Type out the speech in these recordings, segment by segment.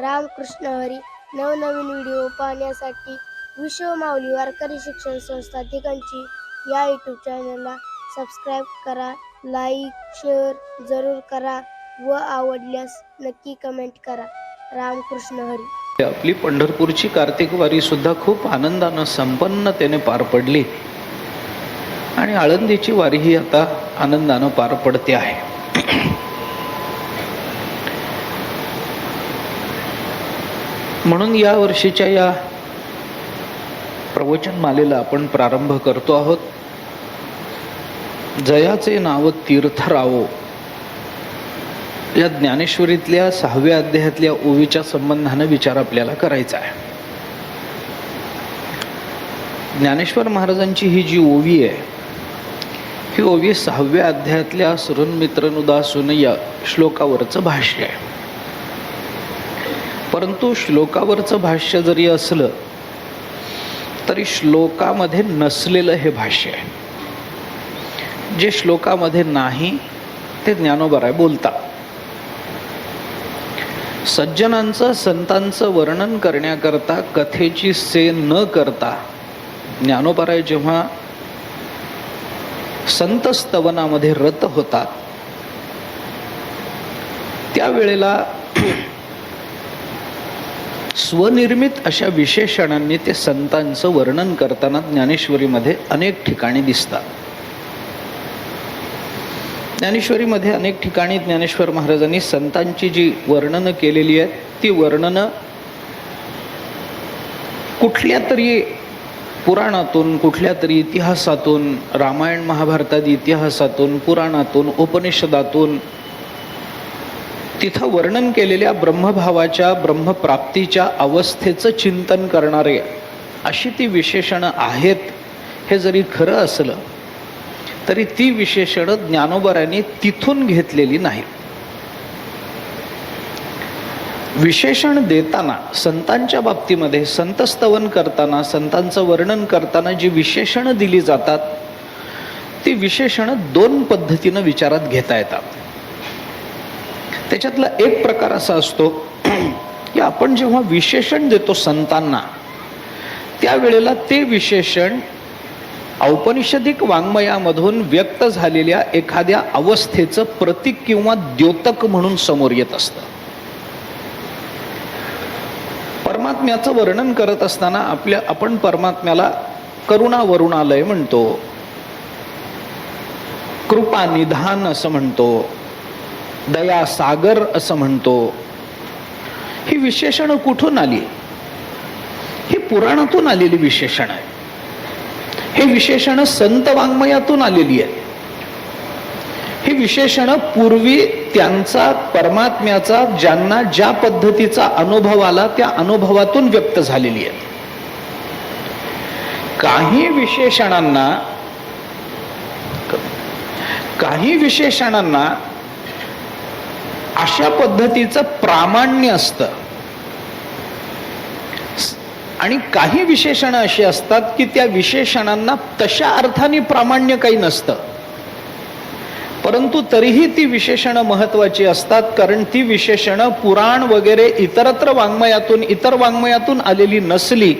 रामकृष्ण हरी. नवनवीन व्हिडिओ पाहण्यासाठी विश्व माऊली वारकरी शिक्षण संस्था दिघांची या यूट्यूब चॅनलला सबस्क्राईब करा, लाईक शेअर जरूर करा व आवडल्यास नक्की कमेंट करा. रामकृष्ण हरी. आपली पंढरपूरची कार्तिक वारी सुद्धा खूप आनंदानं संपन्नतेने पार पडली आणि आळंदीची वारी ही आता आनंदानं पार पडते आहे. म्हणून या वर्षीच्या या प्रवचनमालेला आपण प्रारंभ करतो आहोत. जयाचे नाव तीर्थरावो या ज्ञानेश्वरीतल्या 6व्या अध्यायातल्या ओवीच्या संबंधाने विचार आपल्याला करायचा आहे. ज्ञानेश्वर महाराजांची ही जी ओवी आहे ही ओवी 6व्या अध्यायातल्या सुरन्मित्रनुदासून या श्लोकावरचं भाष्य आहे. परंतु श्लोकावरचं भाष्य जरी असलं तरी श्लोकामध्ये नसलेलं हे भाष्य आहे. जे श्लोकामध्ये नाही ते ज्ञानोबराय बोलतात. सज्जनांचं संतांचं वर्णन करण्याकरता कथेची से न करता ज्ञानोबराय जेव्हा संत स्तवनामध्ये रत होतात त्यावेळेला स्वनिर्मित अशा विशेषणांनी ते संतांचं वर्णन करताना ज्ञानेश्वरीमध्ये अनेक ठिकाणी दिसतात. ज्ञानेश्वरीमध्ये अनेक ठिकाणी ज्ञानेश्वर महाराजांनी संतांची जी वर्णनं केलेली आहेत ती वर्णनं कुठल्या तरी पुराणातून, कुठल्या तरी इतिहासातून, रामायण महाभारतात इतिहासातून, पुराणातून, उपनिषदातून तिथं वर्णन केलेल्या ब्रह्मभावाच्या, ब्रह्मप्राप्तीच्या अवस्थेचं चिंतन करणारे अशी ती विशेषणं आहेत. हे जरी खरं असलं तरी ती विशेषणं ज्ञानोबरायांनी तिथून घेतलेली नाहीत. विशेषण देताना संतांच्या बाबतीमध्ये संतस्तवन करताना, संतांचं वर्णन करताना जी विशेषणं दिली जातात ती विशेषणं 2 पद्धतीनं विचारात घेता येतात. त्याच्यातला एक प्रकार असा असतो की आपण जेव्हा विशेषण देतो संतांना त्यावेळेला ते विशेषण औपनिषदिक वाङ्मयामधून व्यक्त झालेल्या एखाद्या अवस्थेचं प्रतीक किंवा द्योतक म्हणून समोर येत असतं. परमात्म्याचं वर्णन करत असताना आपण परमात्म्याला करुणा वरुणालय म्हणतो, कृपा निधान असं म्हणतो, दया सागर असं म्हणतो. ही विशेषणं कुठून आली? ही पुराणातून आलेली विशेषण आहे. हे विशेषणं संत वाङ्मयातून आलेली आहेत. ही विशेषणं पूर्वी त्यांचा परमात्म्याचा ज्यांना ज्या पद्धतीचा अनुभव आला त्या अनुभवातून व्यक्त झालेली आहेत. काही विशेषणांना अशा पद्धतीचं प्रामाण्य असतं आणि काही विशेषणं अशी असतात की त्या विशेषणांना तशा अर्थाने प्रामाण्य काही नसतं, परंतु तरीही ती विशेषणं महत्वाची असतात. कारण ती विशेषणं पुराण वगैरे इतर वाङ्मयातून आलेली नसली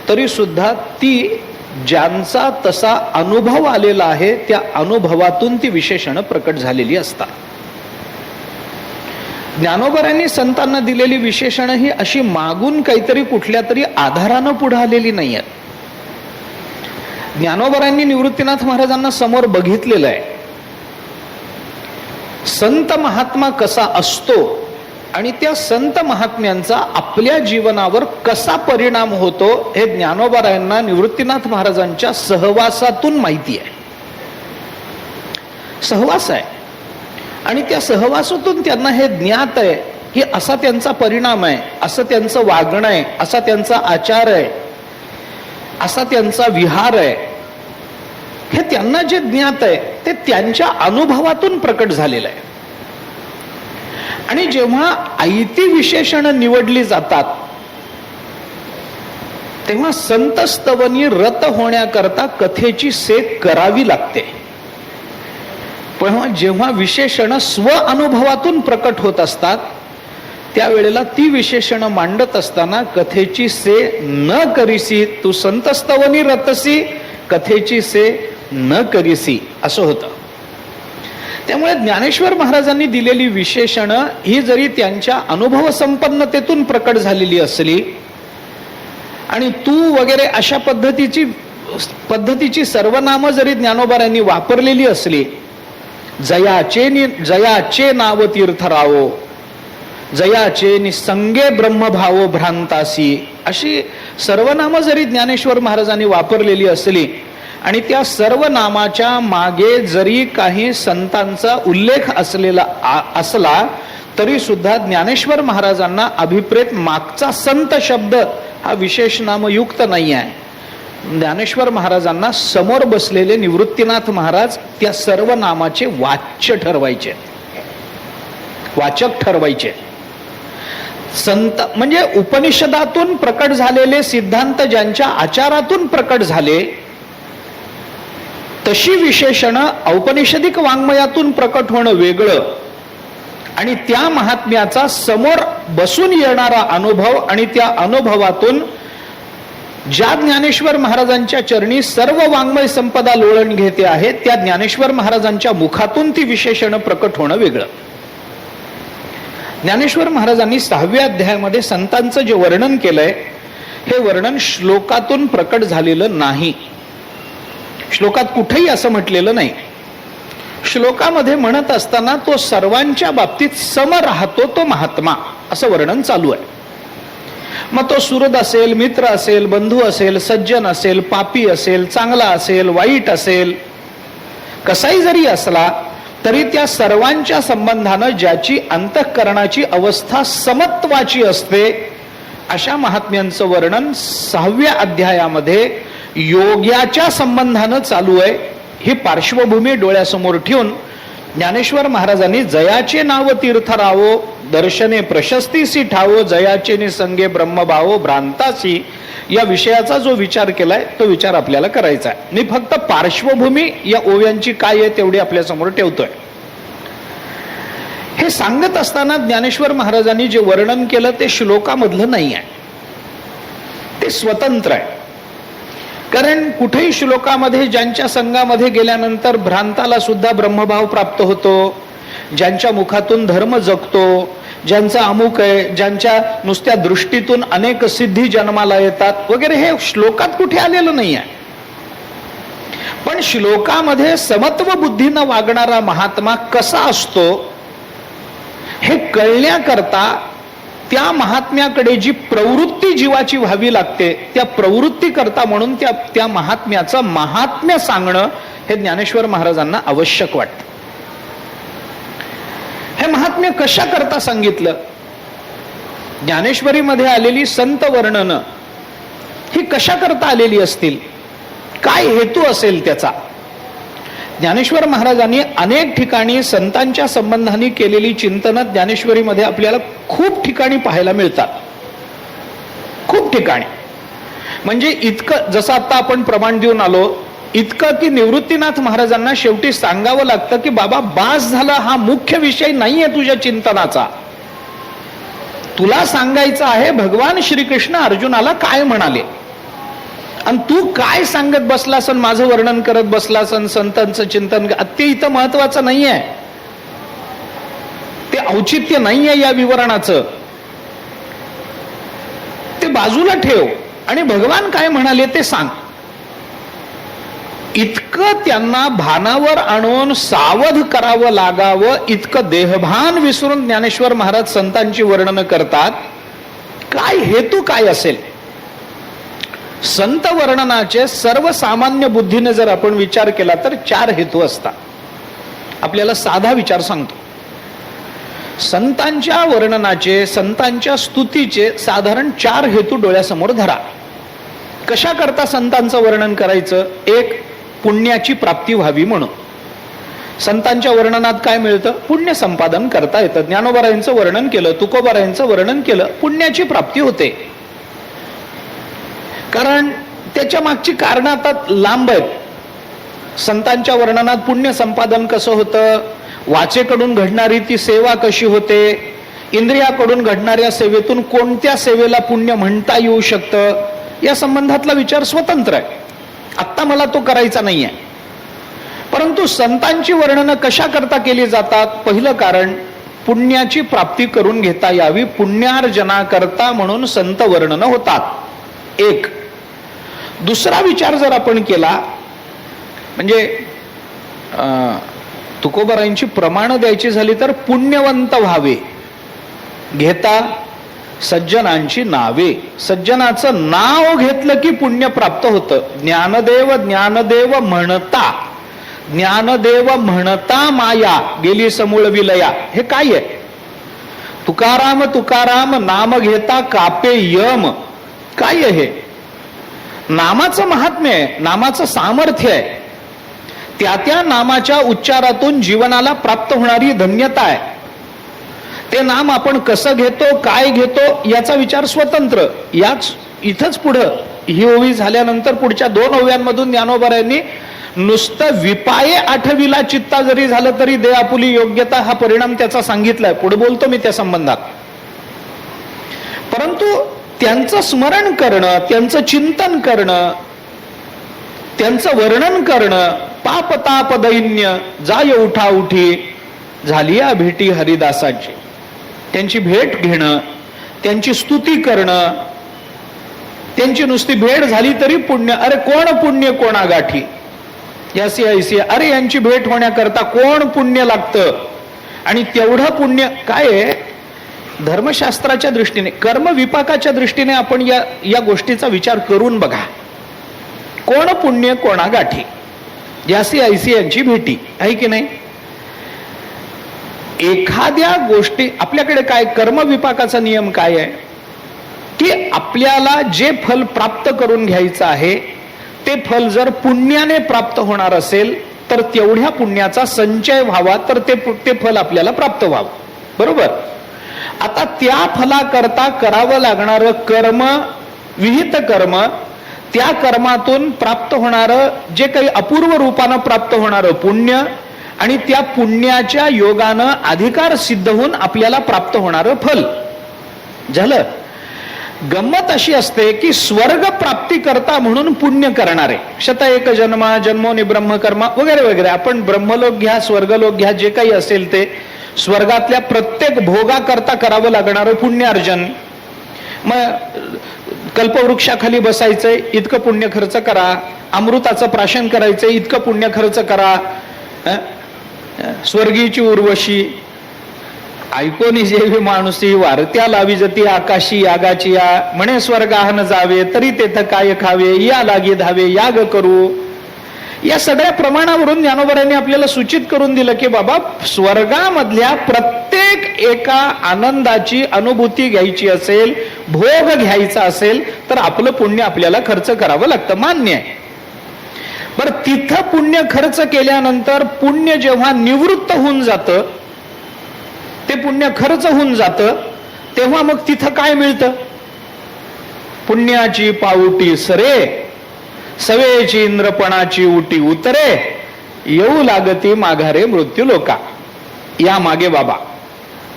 तरी सुद्धा ती ज्यांचा तसा अनुभव आलेला आहे त्या अनुभवातून ती विशेषणं प्रकट झालेली असतात. ज्ञानोबरांनी संतांना दिलेली विशेषणं ही अशी मागून काहीतरी कुठल्या तरी आधारानं पुढे आलेली नाही आहेत. ज्ञानोबरांनी निवृत्तीनाथ महाराजांना समोर बघितलेलं आहे. संत महात्मा कसा असतो आणि त्या संत महात्म्यांचा आपल्या जीवनावर कसा परिणाम होतो हे ज्ञानोबरायांना निवृत्तीनाथ महाराजांच्या सहवासातून माहिती आहे. सहवास आहे आणि त्या सहवासातून त्यांना हे ज्ञात आहे की असा त्यांचा परिणाम आहे, असं त्यांचं वागणं आहे, असा त्यांचा आचार आहे, असा त्यांचा विहार आहे. हे त्यांना जे ज्ञात आहे ते त्यांच्या अनुभवातून प्रकट झालेलं आहे. आणि जेव्हा आयती विशेषणं निवडली जातात तेव्हा संत स्तवनी रत होण्याकरता कथेची सेक करावी लागते. पण जेव्हा विशेषणं स्व अनुभवातून प्रकट होत असतात त्यावेळेला ती विशेषणं मांडत असताना कथेची से न करीसी तू संतस्तवनी रतसी कथेची से न करीसी असं होतं. त्यामुळे ज्ञानेश्वर महाराजांनी दिलेली विशेषणं ही जरी त्यांच्या अनुभव संपन्नतेतून प्रकट झालेली असली आणि तू वगैरे अशा पद्धतीची सर्वनामं जरी ज्ञानोबारांनी वापरलेली असली, जयाचे नाव तीर्थरावो, जयाचे निसंगे ब्रह्मभावो भ्रांतासी, अशी सर्वनामं जरी ज्ञानेश्वर महाराजांनी वापरलेली असली आणि त्या सर्व नामाच्या मागे जरी काही संतांचा उल्लेख असला तरी सुद्धा ज्ञानेश्वर महाराजांना अभिप्रेत मागचा संत शब्द हा विशेष नामयुक्त नाही आहे. ज्ञानेश्वर महाराजांना समोर बसलेले निवृत्तीनाथ महाराज त्या सर्व नामाचे वाचक ठरवायचे. संत म्हणजे उपनिषदातून प्रकट झालेले सिद्धांत ज्यांच्या आचारातून प्रकट झाले तशी विशेषणं औपनिषदिक वाङ्मयातून प्रकट होणं वेगळं आणि त्या महात्म्याचा समोर बसून येणारा अनुभव आणि त्या अनुभवातून ज्या ज्ञानेश्वर महाराजांच्या चरणी सर्व वाङ्मय संपदा लोळण घेते आहे त्या ज्ञानेश्वर महाराजांच्या मुखातून ती विशेषणं प्रकट होणं वेगळं. ज्ञानेश्वर महाराजांनी 6व्या अध्यायामध्ये संतांचं जे वर्णन केलंय हे वर्णन श्लोकातून प्रकट झालेलं नाही. श्लोकात कुठेही असं म्हटलेलं नाही. श्लोकामध्ये म्हणत असताना तो सर्वांच्या बाबतीत सम राहतो तो महात्मा असं वर्णन चालू आहे. मग तो सुहृद असेल, मित्र असेल, बंधू असेल, सज्जन असेल, पापी असेल, चांगला असेल, वाईट असेल, कसाही जरी असला तरी त्या सर्वांच्या संबंधानं ज्याची अंतःकरणाची अवस्था समत्वाची असते अशा महात्म्यांचं वर्णन 6व्या अध्यायामध्ये योग्याच्या संबंधानं चालू आहे. ही पार्श्वभूमी डोळ्यासमोर ठेवून ज्ञानेश्वर महाराजांनी जयाचे नाव तीर्थरावो दर्शने प्रशस्तीसी ठावो जयाचे निसंगे ब्रह्मभावो भ्रांतासी या विषयाचा जो विचार केलाय तो विचार आपल्याला करायचा आहे. मी फक्त पार्श्वभूमी या ओव्यांची काय आहे तेवढी आपल्या समोर ठेवतोय. हे सांगत असताना ज्ञानेश्वर महाराजांनी जे वर्णन केलं ते श्लोकामधलं नाही आहे, ते स्वतंत्र आहे. कारण कुठेही श्लोकामध्ये ज्यांच्या संघामध्ये गेल्यानंतर भ्रांताला सुद्धा ब्रह्मभाव प्राप्त होतो, ज्यांच्या मुखातून धर्म जगतो, ज्यांचा अमुक आहे, ज्यांच्या नुसत्या दृष्टीतून अनेक सिद्धी जन्माला येतात वगैरे, हे श्लोकात कुठे आलेलं नाही आहे. पण श्लोकामध्ये समत्व बुद्धीनं वागणारा महात्मा कसा असतो हे कळण्याकरता त्या महात्म्याकडे जी प्रवृत्ती जीवाची व्हावी लागते त्या प्रवृत्ती करता म्हणून त्या महात्म्याचं महात्म्य सांगणं हे ज्ञानेश्वर महाराजांना आवश्यक वाटतं. हे महात्म्य कशा करता सांगितलं? ज्ञानेश्वरीमध्ये आलेली संत वर्णनं ही कशा करता आलेली असतील, काय हेतू असेल त्याचा? ज्ञानेश्वर महाराजांनी अनेक ठिकाणी संतांच्या संबंधाने केलेली चिंतनं ज्ञानेश्वरीमध्ये आपल्याला खूप ठिकाणी पाहायला मिळतात. खूप ठिकाणी म्हणजे इतकं, जसं आता आपण प्रमाण देऊन आलो, इतकं की निवृत्तीनाथ महाराजांना शेवटी सांगावं लागतं की बाबा बास झाला, हा मुख्य विषय नाहीये तुझ्या चिंतनाचा. तुला सांगायचं आहे भगवान श्रीकृष्ण अर्जुनाला काय म्हणाले आणि तू काय सांगत बसलास, माझं वर्णन करत बसलास, संतांचं चिंतन. ते इथं महत्वाचं नाहीये, ते औचित्य नाहीये या विवरणाचं, ते बाजूला ठेव आणि भगवान काय म्हणाले ते सांग. इतकं त्यांना भानावर आणून सावध करावं लागावं, इतकं देहभान विसरून ज्ञानेश्वर महाराज संतांची वर्णनं करतात. काय हेतू काय असेल? संत वर्णनाचे सर्वसामान्य बुद्धीने जर आपण विचार केला तर 4 हेतू असतात. आपल्याला साधा विचार सांगतो. संतांच्या वर्णनाचे, संतांच्या स्तुतीचे साधारण 4 हेतू डोळ्यासमोर धरा. कशा करता संतांचं वर्णन करायचं? एक, पुण्याची प्राप्ती व्हावी म्हणून. संतांच्या वर्णनात काय मिळतं? पुण्य संपादन करता येतं. ज्ञानोबारायांचं वर्णन केलं, तुकोबारायांचं वर्णन केलं, पुण्याची प्राप्ती होते. कारण त्याच्या मागची कारण आता लांब आहेत. संतांच्या वर्णनात पुण्य संपादन कसं होतं, वाचेकडून घडणारी ती सेवा कशी होते, इंद्रियाकडून घडणाऱ्या सेवेतून कोणत्या सेवेला पुण्य म्हणता येऊ शकतं या संबंधातला विचार स्वतंत्र आहे. आत्ता मला तो करायचा नाहीये. परंतु संतांची वर्णनं कशा करता केली जातात? पहिलं कारण, पुण्याची प्राप्ती करून घेता यावी, पुण्यार्जनाकरता म्हणून संत वर्णनं होतात. एक. दुसरा विचार जर आपण केला, म्हणजे तुकोबारायांची प्रमाण द्यायची झाली तर पुण्यवंत व्हावे घेता सज्जनांची नावे. सज्जनाचं नाव घेतलं की पुण्य प्राप्त होतं. ज्ञानदेव ज्ञानदेव म्हणता, ज्ञानदेव म्हणता माया गेली समूळ विलया. हे काय आहे? तुकाराम तुकाराम नाम घेता कापे यम. काय आहे हे? नामाचं महात्म्य आहे, नामाचं सामर्थ्य आहे. त्या नामाच्या उच्चारातून जीवनाला प्राप्त होणारी धन्यता आहे. ते नाम आपण कसं घेतो, काय घेतो याचा विचार स्वतंत्र. याच इथंच पुढं ही ओवी झाल्यानंतर पुढच्या 2 ओव्यांमधून ज्ञानोबारायांनी नुसतं विपाये आठविला चित्ता जरी झालं तरी दे आपुली योग्यता हा परिणाम त्याचा सांगितलाय. पुढे बोलतो मी त्या संबंधात. परंतु त्यांचं स्मरण करणं, त्यांचं चिंतन करणं, त्यांचं वर्णन करणं, पाप ताप दैन्य जाय उठा उठी झाली या भेटी हरिदासाची. त्यांची भेट घेणं, त्यांची स्तुती करणं, त्यांची नुसती भेट झाली तरी पुण्य. अरे कोण पुण्य कोणा गाठी यासी ऐसी. अरे यांची भेट होण्याकरता कोण पुण्य लागतं. आणि तेवढं पुण्य काय आहे? धर्मशास्त्राच्या दृष्टीने, कर्म विपाकाच्या दृष्टीने आपण या गोष्टीचा विचार करून बघा. कोण पुण्य कोणा गाठी यासी ऐसी यांची भेटी आहे की नाही? एखाद्या गोष्टी आपल्याकडे काय कर्म विपाकाचा नियम काय आहे की आपल्याला जे फल प्राप्त करून घ्यायचं आहे ते फल जर पुण्याने प्राप्त होणार असेल तर तेवढ्या पुण्याचा संचय व्हावा, तर ते फल आपल्याला प्राप्त व्हावं. बरोबर? आता त्या फलाकरता करावं लागणारं कर्म, विहित कर्म, त्या कर्मातून प्राप्त होणारं जे काही अपूर्व रूपानं प्राप्त होणारं पुण्य आणि त्या पुण्याच्या योगानं अधिकार सिद्ध होऊन आपल्याला प्राप्त होणारं फल झालं. गंमत अशी असते की स्वर्ग प्राप्ती करता म्हणून पुण्य करणारे, शत एक जन्मा जन्मोनी ब्रह्मकर्मा वगैरे वगैरे, आपण ब्रह्मलोक घ्या स्वर्गलोक घ्या जे काही असेल ते स्वर्गातल्या प्रत्येक भोगाकरता करावं लागणारं पुण्यार्जन. मग कल्पवृक्षाखाली बसायचंय इतकं पुण्य खर्च करा, अमृताचं प्राशन करायचंय इतकं पुण्य खर्च करा, स्वर्गीची उर्वशी ऐकोनी जेवी माणुसी वारत्या लावी जती आकाशी यागाची या म्हणे स्वर्गाहन जावे तरी तेथ काय खावे या लागी धावे याग करू. या सगळ्या प्रमाणावरून ज्ञानोबारांनी आपल्याला सूचित करून दिलं की बाबा स्वर्गामधल्या प्रत्येक एका आनंदाची अनुभूती घ्यायची असेल, भोग घ्यायचा असेल तर आपलं पुण्य आपल्याला खर्च करावं लागतं. मान्य आहे. बरं, तिथं पुण्य खर्च केल्यानंतर पुण्य जेव्हा निवृत्त होऊन जातं, ते पुण्य खर्च होऊन जातं, तेव्हा मग तिथं काय मिळतं? पुण्याची पाऊटी सरे सवेची इंद्रपणाची उटी उतरे येऊ लागती माघारे मृत्यू लोका. या मागे बाबा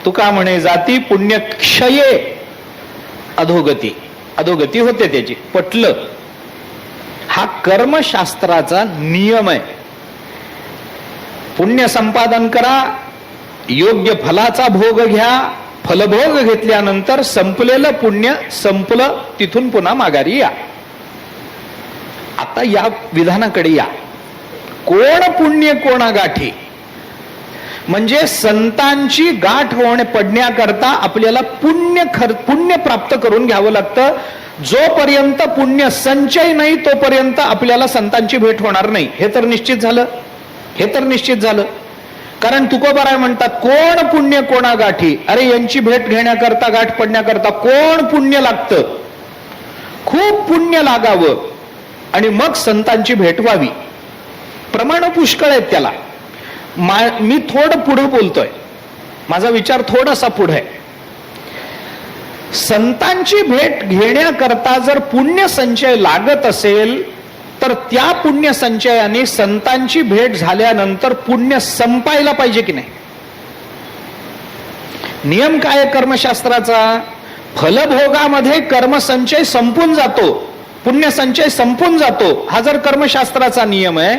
तुका म्हणे जाती पुण्य क्षये अधोगती. अधोगती होते त्याची. पटलं? हा कर्मशास्त्राचा नियम आहे. पुण्य संपादन करा, योग्य फलाचा भोग घ्या, फलभोग घेतल्यानंतर संपलेलं पुण्य संपलं, तिथून पुन्हा माघारी या. आता या विधानाकडे या. कोण पुण्य कोणा गाठी, म्हणजे संतांची गाठ पडण्याकरता आपल्याला पुण्य प्राप्त करून घ्यावं लागतं. जोपर्यंत पुण्य संचय नाही तोपर्यंत आपल्याला संतांची भेट होणार नाही. हे तर निश्चित झालं. हे तर निश्चित झालं. कारण तुकोबाराय म्हणतात कोण पुण्य कोणा गाठी. अरे यांची भेट घेण्याकरता गाठ पडण्याकरता कोण पुण्य लागतं? खूप पुण्य लागावं आणि मग संतांची भेट व्हावी. प्रमाण पुष्कळ आहेत त्याला. मी थोडं पुढे बोलतोय, माझा विचार थोडासा पुढे आहे. संतांची भेट घेण्याकरता जर पुण्य संचय लागत असेल तर त्या पुण्य संचयाने संतांची भेट झाल्यानंतर पुण्य संपायला पाहिजे की नाही? नियम काय आहे कर्मशास्त्राचा? फलभोगामध्ये कर्मसंचय संपून जातो, पुण्यसंचय संपून जातो, हा जर कर्मशास्त्राचा नियम आहे.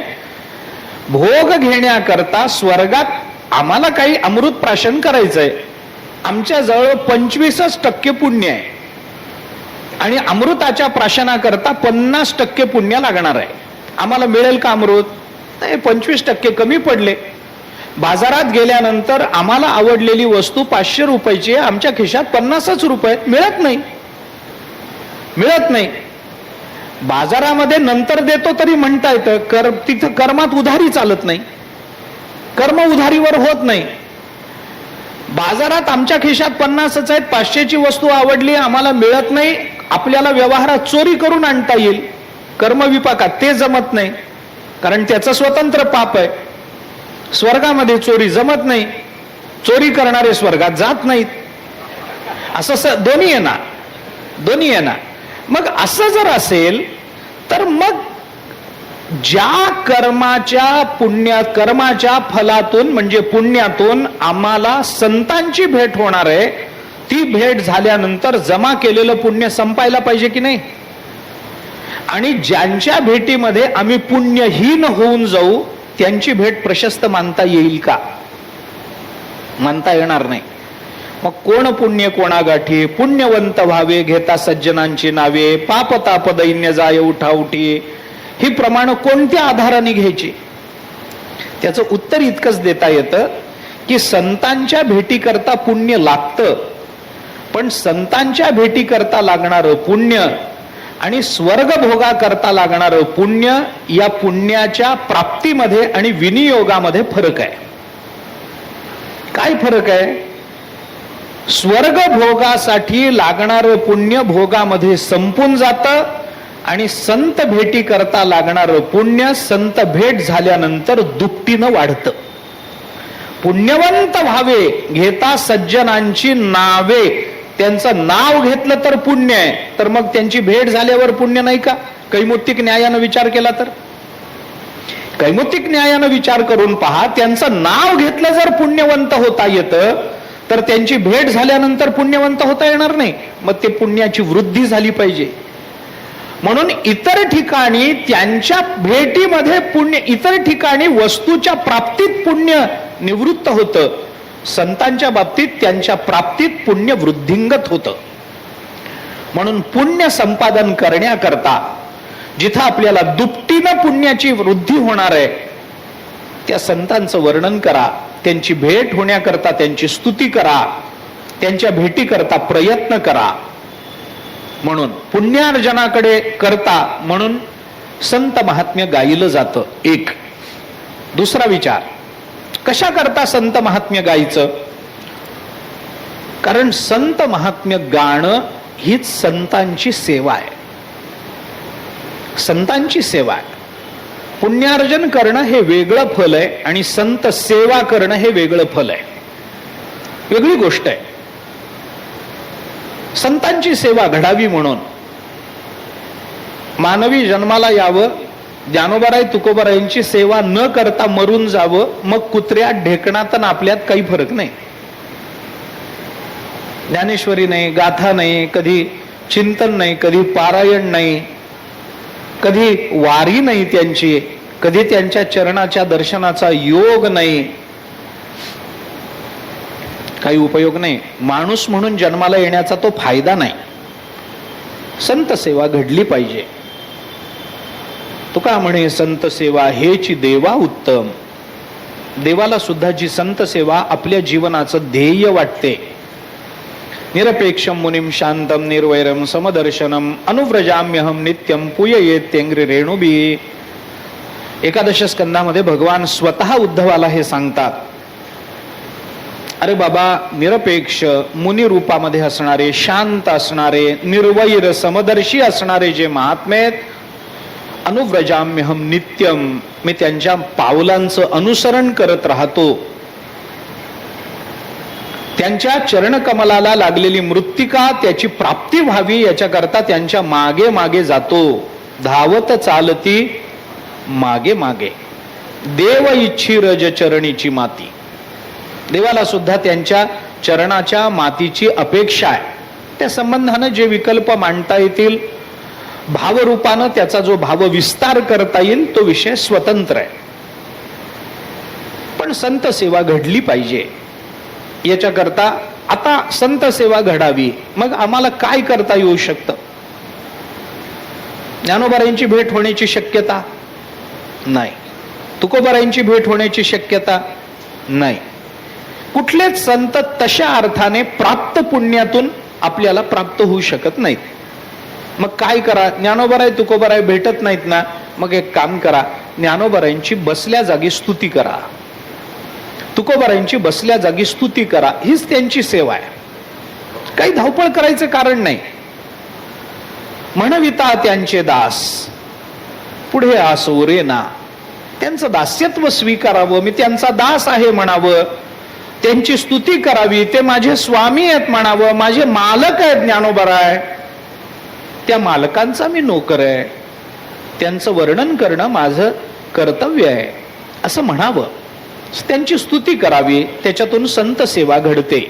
भोग घेण्याकरता स्वर्गात आम्हाला काही अमृत प्राशन करायचंय, आमच्या जवळ 25% पुण्य आहे आणि अमृताच्या प्राशनाकरता 50% पुण्य लागणार आहे. आम्हाला मिळेल का अमृत? नाही, 25% कमी पडले. बाजारात गेल्यानंतर आम्हाला आवडलेली वस्तू 500 रुपयाची आहे, आमच्या खिशात 50 रुपये मिळत नाही, मिळत नाही. बाजारामध्ये नंतर देतो तरी म्हणता येतं, तिथं कर्मात उधारी चालत नाही, कर्म उधारीवर होत नाही. बाजारात आमच्या खिशात 50च आहेत, 500ची वस्तू आवडली, आम्हाला मिळत नाही, आपल्याला व्यवहारात चोरी करून आणता येईल, कर्मविपाकात ते जमत नाही, कारण त्याचं स्वतंत्र पाप आहे. स्वर्गामध्ये चोरी जमत नाही, चोरी करणारे स्वर्गात जात नाहीत. असं दोन्ही आहे ना, दोन्ही आहे ना. मग असं जर असेल तर मग ज्या कर्माच्या फलातून म्हणजे पुण्यातून आम्हाला संतांची भेट होणार आहे, ती भेट झाल्यानंतर जमा केलेलं पुण्य संपायला पाहिजे की नाही? आणि ज्यांच्या भेटीमध्ये आम्ही पुण्यहीन होऊन जाऊ त्यांची भेट प्रशस्त मानता येईल का? मानता येणार नाही. मग कोण पुण्य कोणा गाठी? पुण्यवंत व्हावे घेता सज्जनांची नावे, पाप ताप दैन्य जाय उठाउठी. ही प्रमाण कोणत्या आधाराने घ्यायची? त्याचं उत्तर इतकंच देता येतं की संतांच्या भेटी करता पुण्य लागतं, पण संतांच्या भेटी करता लागणारं पुण्य आणि स्वर्ग भोगा करता लागणारं पुण्य, या पुण्याच्या प्राप्तीमध्ये आणि विनियोगामध्ये फरक आहे. काय फरक आहे? स्वर्ग भोगासाठी लागणारं पुण्य भोगामध्ये संपून जातं आणि संत भेटी करता लागणारं पुण्य संत भेट झाल्यानंतर दुपटीनं वाढतं. पुण्यवंत व्हावे घेता सज्जनांची नावे, त्यांचं नाव घेतलं तर पुण्य आहे, तर मग त्यांची भेट झाल्यावर पुण्य नाही का? कैमुत्तिक न्यायानं विचार केला तर, कैमुत्तिक न्यायानं विचार करून पहा, त्यांचं नाव घेतलं जर पुण्यवंत होता येतं तर त्यांची भेट झाल्यानंतर पुण्यवंत होता येणार नाही. मग ते पुण्याची वृद्धी झाली पाहिजे. म्हणून इतर ठिकाणी त्यांच्या भेटीमध्ये पुण्य, इतर ठिकाणी वस्तूच्या प्राप्तीत पुण्य निवृत्त होतं, संतांच्या बाबतीत त्यांच्या प्राप्तीत पुण्य वृद्धिंगत होतं. म्हणून पुण्य संपादन करण्याकरता जिथं आपल्याला दुपटीनं पुण्याची वृद्धी होणार आहे त्या संतांचं वर्णन करा, त्यांची भेट होण्याकरता त्यांची स्तुती करा, त्यांच्या भेटी करता प्रयत्न करा. म्हणून पुण्यार्जनाकडे करता म्हणून संत महात्म्य गायलं जातं. एक. दुसरा विचार, कशा करता संत महात्म्य गायचं? कारण संत महात्म्य गाणं हीच संतांची सेवा आहे, संतांची सेवा आहे. पुण्यार्जन करणं हे वेगळं फल आहे आणि संत सेवा करणं हे वेगळं फल आहे, वेगळी गोष्ट आहे. संतांची सेवा घडावी म्हणून मानवी जन्माला यावं, ज्ञानोबाराय तुकोबारायांची सेवा न करता मरून जावं, मग कुत्र्यात ढेकणात आणि आपल्यात काही फरक नाही. ज्ञानेश्वरी नाही, गाथा नाही, कधी चिंतन नाही, कधी पारायण नाही, कधी वारी नाही त्यांची, कधी त्यांच्या चरणाच्या दर्शनाचा योग नाही, काही उपयोग नाही. माणूस म्हणून जन्माला येण्याचा तो फायदा नाही. संत सेवा घडली पाहिजे. तुका म्हणे संत सेवा हेची देवा उत्तम. देवाला सुद्धा जी संत सेवा आपल्या जीवनाचं ध्येय वाटते. निरपेक्षम मुनिम शांतम निर्वैरम समदर्शनम अनुव्रजाम्यहम नित्यम पूययेत्यंग्रि रेणुबी. एकादश स्कंदामध्ये भगवान स्वतः उद्धवाला हे सांगतात, अरे बाबा, निरपेक्ष मुनी रूपामध्ये असणारे, शांत असणारे, निर्वैर समदर्शी असणारे जे महात्मे आहेत, अनुव्रजाम्यहम नित्यम, मी त्यांच्या पावलांचं अनुसरण करत राहतो. त्यांच्या चरणकमलाला लागलेली मृत्तिका त्याची प्राप्ती व्हावी याच्याकरता त्यांच्या मागे मागे जातो. धावत चालती मागे मागे देव इच्छी रज चरणीची माती. देवाला सुद्धा त्यांच्या चरणाच्या मातीची अपेक्षा आहे, त्या संबंधानं जे विकल्प मांडता येतील, भावरूपानं त्याचा जो भाव विस्तार करता येईल तो विषय स्वतंत्र आहे. पण संत सेवा घडली पाहिजे. याच्याकरता आता संत सेवा घडावी, मग आम्हाला काय करता येऊ शकतं? ज्ञानोबारायांची भेट होण्याची शक्यता नाही, तुकोबारायांची भेट होण्याची शक्यता नाही. कुठलेच संत तशा अर्थाने प्राप्त पुण्यातून आपल्याला प्राप्त होऊ शकत नाहीत. मग काय करा? ज्ञानोबाराय तुकोबाराय भेटत नाहीत ना, मग एक काम करा, ज्ञानोबारायांची बसल्या जागी स्तुती करा, तुकोबारायांची बसल्या जागी स्तुती करा. हीच त्यांची सेवा आहे. काही धावपळ करायचं कारण नाही. म्हणविता त्यांचे दास पुढे आसो रे ना, त्यांचं दास्यत्व स्वीकारावं, मी त्यांचा दास आहे म्हणावं, त्यांची स्तुती करावी, ते माझे स्वामी आहेत म्हणावं, माझे मालक आहेत ज्ञानोबाराय, त्या मालकांचा मी नोकर आहे, त्यांचं वर्णन करणं माझं कर्तव्य आहे असं म्हणावं, त्यांची स्तुती करावी. त्याच्यातून संत सेवा घडते.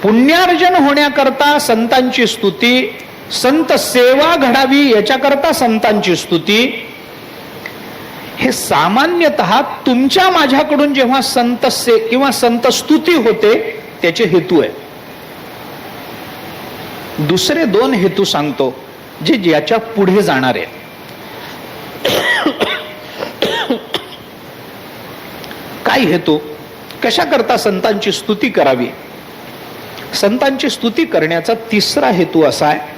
पुण्यार्जन होण्याकरता संतांची स्तुती, संत सेवा घडावी याच्याकरता संतांची स्तुती, हे सामान्यतः तुमच्या माझ्याकडून जेव्हा संत किंवा संत स्तुती होते त्याचे हेतू आहे. दुसरे दोन हेतू सांगतो जे याच्या पुढे जाणार आहे. काय हेतू? कशा करता संतांची स्तुती करावी? संतांची स्तुती करण्याचा तिसरा हेतू असा आहे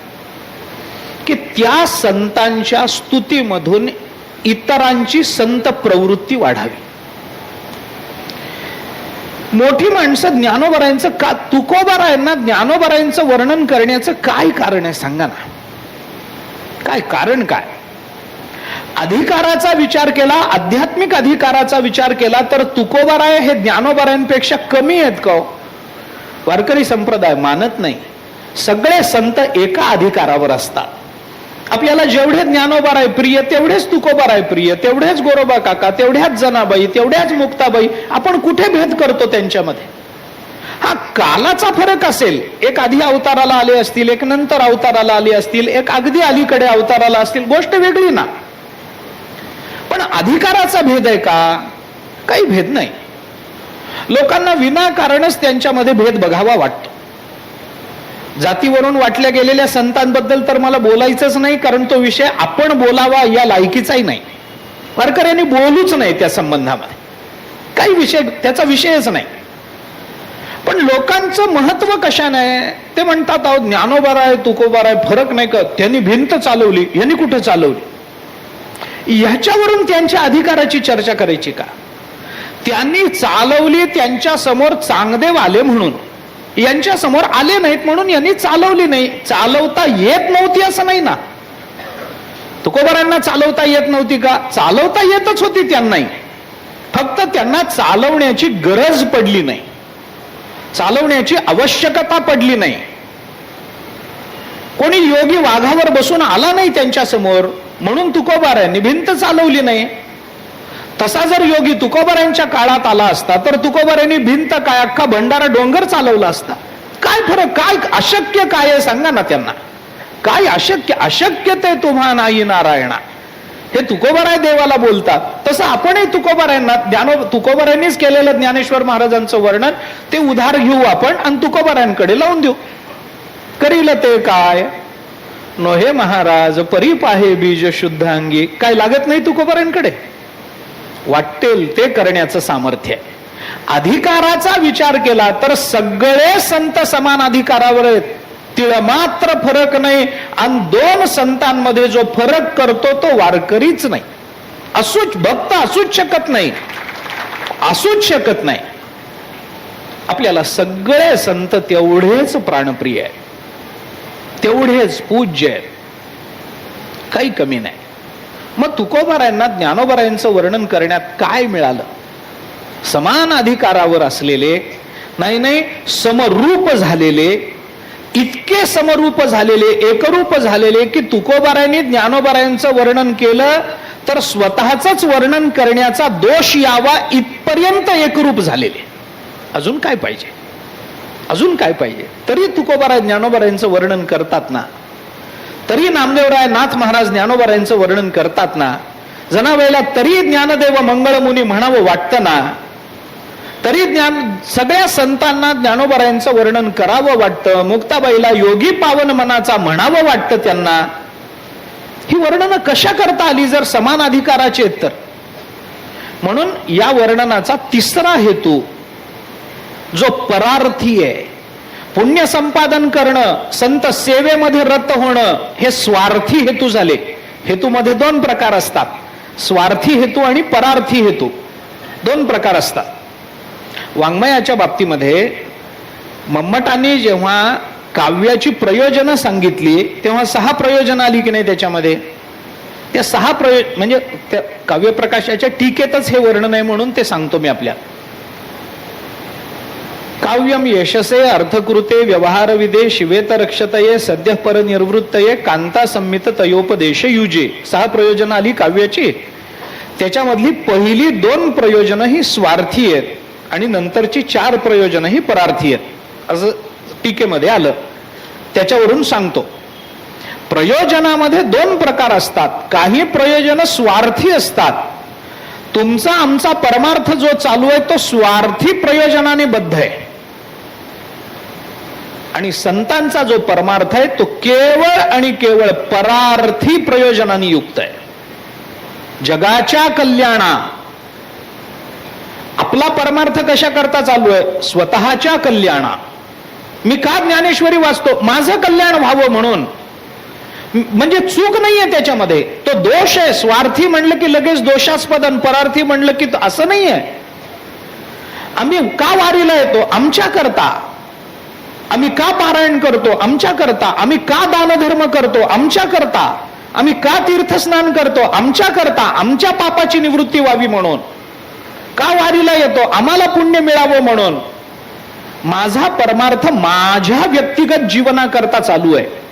की त्या संतांच्या स्तुतीमधून इतरांची संत प्रवृत्ती वाढावी. मोठी माणसं ज्ञानोबारायांचं का, तुकोबारायांना ज्ञानोबारायांचं वर्णन करण्याचं काय कारण आहे सांगा ना? काय कारण? काय अधिकाराचा विचार केला, आध्यात्मिक अधिकाराचा विचार केला तर तुकोबाराय हे ज्ञानोबारायांपेक्षा कमी आहेत का? वारकरी संप्रदाय मानत नाही. सगळे संत एका अधिकारावर असतात. आपल्याला जेवढे ज्ञानोबाराय प्रिय तेवढेच तुकोबाराय प्रिय, तेवढेच गोरोबा काका, तेवढ्याच जनाबाई, तेवढ्याच मुक्ताबाई. आपण कुठे भेद करतो त्यांच्यामध्ये? हा कालाचा फरक असेल. एक आधी अवताराला आले असतील, एक नंतर अवताराला आले असतील, एक अगदी अलीकडे अवताराला असतील, गोष्ट वेगळी ना. पण अधिकाराचा भेद आहे का? काही भेद नाही. लोकांना विनाकारणच त्यांच्यामध्ये भेद बघावा वाटतो. जातीवरून वाटल्या गेलेल्या संतांबद्दल तर मला बोलायचंच नाही, कारण तो विषय आपण बोलावा या लायकीचाही नाही. वारकऱ्यांनी बोलूच नाही त्या संबंधामध्ये. काही विषय त्याचा विषयच नाही. पण लोकांचं महत्व कशाने? ते म्हणतात अहो ज्ञानोबाराय तुकोबाराय फरक नाही का, त्यांनी भिंत चालवली, यांनी कुठं चालवली? ह्याच्यावरून त्यांच्या अधिकाराची चर्चा करायची का? त्यांनी चालवली, त्यांच्या समोर चांगदेव आले म्हणून, यांच्या समोर आले नाहीत म्हणून यांनी चालवली नाही. चालवता येत नव्हती असं नाही ना. तुकोबारांना चालवता येत नव्हती का? चालवता येतच होती त्यांनाही, फक्त त्यांना चालवण्याची गरज पडली नाही, चालवण्याची आवश्यकता पडली नाही. कोणी योगी वाघावर बसून आला नाही त्यांच्या समोर म्हणून तुकोबारायांनी भिंत चालवली नाही. तसा जर योगी तुकोबारायांच्या काळात आला असता तर तुकोबारायांनी भिंत काय, अख्खा भंडारा डोंगर चालवला असता. काय फरक? काय अशक्य काय आहे सांगा ना त्यांना. काय अशक्य? अशक्य ते तुम्हा नाही नारायणा, हे तुकोबाराय देवाला बोलतात. तसं आपणही तुकोबारायांना, तुकोबारायांनीच केलेलं ज्ञानेश्वर महाराजांचं वर्णन ते उधार घेऊ आपण आणि तुकोबारायांकडे लावून देऊ. करील ते काय नो हे महाराज, परी पाहे बीज शुद्धांगी. काय लागत नाही तुकोबारायांकडे? वाटेल ते करण्याचं सामर्थ्य आहे. अधिकाराचा विचार केला तर सगळे संत समान अधिकारावर आहेत, तिळ मात्र फरक नाही. आणि दोन संतांमध्ये जो फरक करतो तो वारकरीच नाही, असूच भक्त असूच शकत नाही, असूच शकत नाही. आपल्याला सगळे संत तेवढेच प्राणप्रिय आहे, तेवढेच पूज्य आहेत, काही कमी नाही. मग तुकोबारायांना ज्ञानोबारायांचं वर्णन करण्यात काय मिळालं? समान अधिकारावर असलेले, नाही समरूप झालेले, इतके समरूप झालेले, एकरूप झालेले की तुकोबारायांनी ज्ञानोबारायांचं वर्णन केलं तर स्वतःच वर्णन करण्याचा दोष यावा इथपर्यंत एकरूप झालेले. अजून काय पाहिजे? अजून काय पाहिजे? तरी तुकोबाराय ज्ञानोबारायांचं वर्णन करतात ना, तरी नामदेवराय नाथ महाराज ज्ञानोबारायांचं वर्णन करतात ना, जनावेळेला तरी ज्ञानदेव मंगळमुनी म्हणावं वाटतं ना, तरी सगळ्या संतांना ज्ञानोबारायांचं वर्णन करावं वाटतं, मुक्ताबाईला योगी पावन मनाचा म्हणावं वाटतं त्यांना. ही वर्णनं कशा करता आली जर समान अधिकाराची आहेत तर? म्हणून या वर्णनाचा तिसरा हेतू जो परार्थी आहे, पुण्य संपादन करणं, संत सेवेमध्ये रत होणं, हे स्वार्थी हेतू झाले. हेतूमध्ये दोन प्रकार असतात, स्वार्थी हेतू आणि परार्थी हेतू, दोन प्रकार असतात. वाङ्मयाच्या बाबतीमध्ये मम्मटांनी जेव्हा काव्याची प्रयोजनं सांगितली तेव्हा 6 प्रयोजनं आली की नाही त्याच्यामध्ये? त्या 6 म्हणजे त्या काव्यप्रकाशाच्या टीकेतच हे वर्णन आहे म्हणून ते सांगतो मी आपल्या. काव्यम यशसे अर्थकृते व्यवहारविदे शिवेत रक्षतये सद्य परनिर्वृत्तये कांता संमित तयोपदेश युजे. 6 प्रयोजनं आली काव्याची. त्याच्यामधली पहिली 2 प्रयोजनं ही स्वार्थी आहेत आणि नंतरची 4 प्रयोजनं ही परार्थी आहेत असं टीकेमध्ये आलं. त्याच्यावरून सांगतो. प्रयोजनामध्ये 2 प्रकार असतात. काही प्रयोजन स्वार्थी असतात. तुमचा आमचा परमार्थ जो चालू आहे तो स्वार्थी प्रयोजनाने बद्ध आहे, आणि संतांचा जो परमार्थ आहे तो केवळ आणि केवळ परार्थी प्रयोजनाने युक्त आहे. जगाच्या कल्याणा. आपला परमार्थ कशा करता चालू आहे? स्वतःच्या कल्याणा. मी का ज्ञानेश्वरी वाचतो? माझं कल्याण व्हावं म्हणून. म्हणजे चूक नाहीये त्याच्यामध्ये, तो दोष आहे. स्वार्थी म्हणलं की लगेच दोषास्पद, आणि परार्थी म्हणलं की असं नाहीये. आम्ही का वारीला येतो? आमच्या करता. आम्ही का पारायण करतो? आमच्या करता. आम्ही का दानधर्म करतो? आमच्या करता. आम्ही का तीर्थस्नान करतो? आमच्या करता. आमच्या पापाची निवृत्ती व्हावी म्हणून. का वारीला येतो? आम्हाला पुण्य मिळावं म्हणून. माझा परमार्थ माझ्या व्यक्तिगत जीवनाकरता चालू आहे.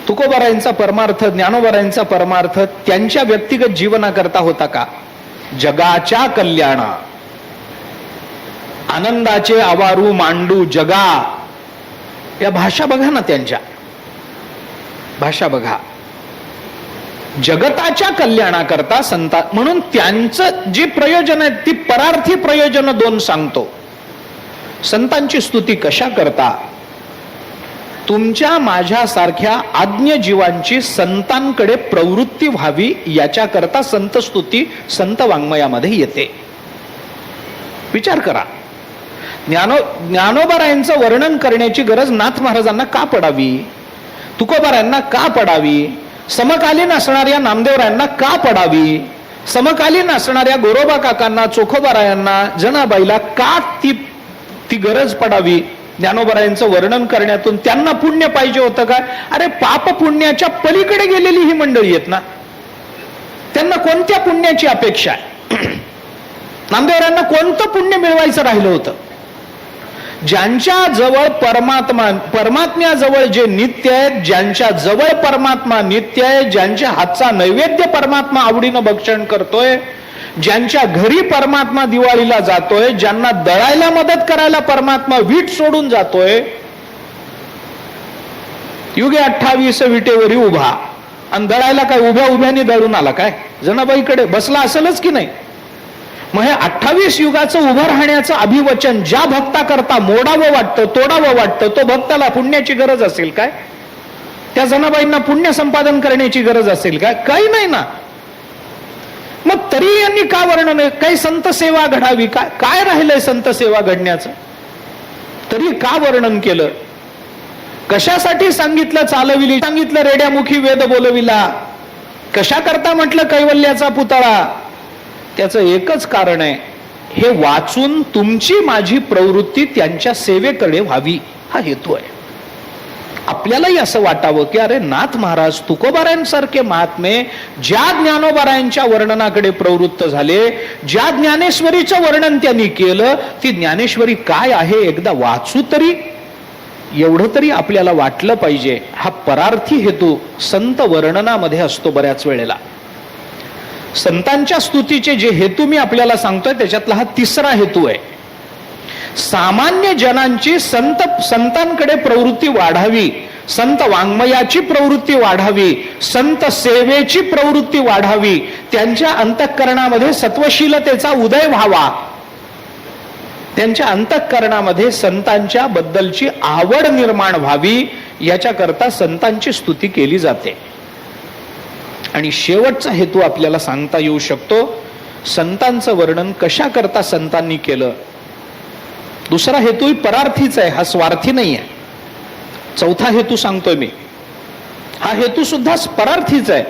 तुकोबारायांचा परमार्थ, ज्ञानोबारायांचा परमार्थ त्यांच्या व्यक्तिगत जीवनाकरता होता का? जगाच्या कल्याणा. आनंदाचे आवारू मांडू जगा. या भाषा बघा ना, त्यांच्या भाषा बघा. जगताच्या कल्याणाकरता संता, म्हणून त्यांचं जे प्रयोजन आहे ती परार्थी प्रयोजन 2 सांगतो. संतांची स्तुती कशा करता? तुमच्या माझ्यासारख्या आज्ञ जीवांची संतांकडे प्रवृत्ती व्हावी याच्याकरता संत स्तुती संत वाङ्मयामध्ये येते. विचार करा. ज्ञानोबारायांचं वर्णन करण्याची गरज नाथ महाराजांना का पडावी? तुकोबारायांना का पडावी? समकालीन असणाऱ्या नामदेवरायांना का पडावी? समकालीन असणाऱ्या गोरोबा काकांना, चोखोबारायांना, जनाबाईला का ती गरज पडावी? ज्ञानोबारायांचं वर्णन करण्यातून त्यांना पुण्य पाहिजे होतं का? अरे पाप पुण्याच्या पलीकडे गेलेली ही मंडळी आहेत ना, त्यांना कोणत्या पुण्याची अपेक्षा आहे? नामदेवरायांना कोणतं पुण्य मिळवायचं राहिलं होतं? ज्यांच्या जवळ परमात्म्याजवळ जे नित्य आहे, ज्यांच्या जवळ परमात्मा नित्य आहे, ज्यांच्या हातचा नैवेद्य परमात्मा आवडीनं भक्षण करतोय, ज्यांच्या घरी परमात्मा दिवाळीला जातोय, ज्यांना दळायला मदत करायला परमात्मा वीट सोडून जातोय. युगे 28 विटेवरी उभा, आणि दळायला काय उभ्या उभ्याने दळून आला काय? जनाबाईकडे बसला असेलच की नाही? मग हे 28 युगाचं उभं राहण्याचं अभिवचन ज्या भक्ताकरता मोडावं वाटतं, तोडावं वाटतं, तो भक्ताला पुण्याची गरज असेल काय? त्या जनाबाईंना पुण्य संपादन करण्याची गरज असेल काय? काही नाही ना. मग तरी यांनी का वर्णन? काही संत सेवा घडावी काय? काय राहिलंय संत सेवा घडण्याचं? तरी का वर्णन केलं? कशासाठी सांगितलं चालविली? सांगितलं रेड्यामुखी वेद बोलविला? कशा करता म्हटलं कैवल्याचा पुतळा? त्याचं एकच कारण आहे, हे वाचून तुमची माझी प्रवृत्ती त्यांच्या सेवेकडे व्हावी, हा हेतू आहे. आपल्यालाही असं वाटावं की अरे नाथ महाराज तुकोबारायांसारखे महात्मे ज्या ज्ञानोबारायांच्या वर्णनाकडे प्रवृत्त झाले, ज्या ज्ञानेश्वरीचं वर्णन त्यांनी केलं, ती ज्ञानेश्वरी काय आहे एकदा वाचू तरी, एवढं तरी आपल्याला वाटलं पाहिजे. हा परार्थी हेतू संत वर्णनामध्ये असतो बऱ्याच वेळेला. संतांच्या स्तुतीचे जे हेतू मी आपल्याला सांगतोय त्याच्यातला हा तिसरा हेतू आहे. सामान्य जनांची संतांकडे प्रवृत्ती वाढावी, संत वाङ्मयाची प्रवृत्ती वाढावी, संत सेवेची प्रवृत्ती वाढावी, त्यांच्या अंतःकरणामध्ये सत्वशीलतेचा उदय व्हावा, त्यांच्या अंतःकरणामध्ये संतांच्या बद्दलची आवड निर्माण व्हावी, याच्याकरता संतांची स्तुती केली जाते. आणि शेवटचा हेतू आपल्याला सांगता येऊ शकतो, संतांचं वर्णन कशा करता संतांनी केलं. दुसरा हेतू परार्थीच आहे, हा स्वार्थी नाही आहे. चौथा हेतू सांगतोय मी, हा हेतू सुद्धा परार्थीच आहे.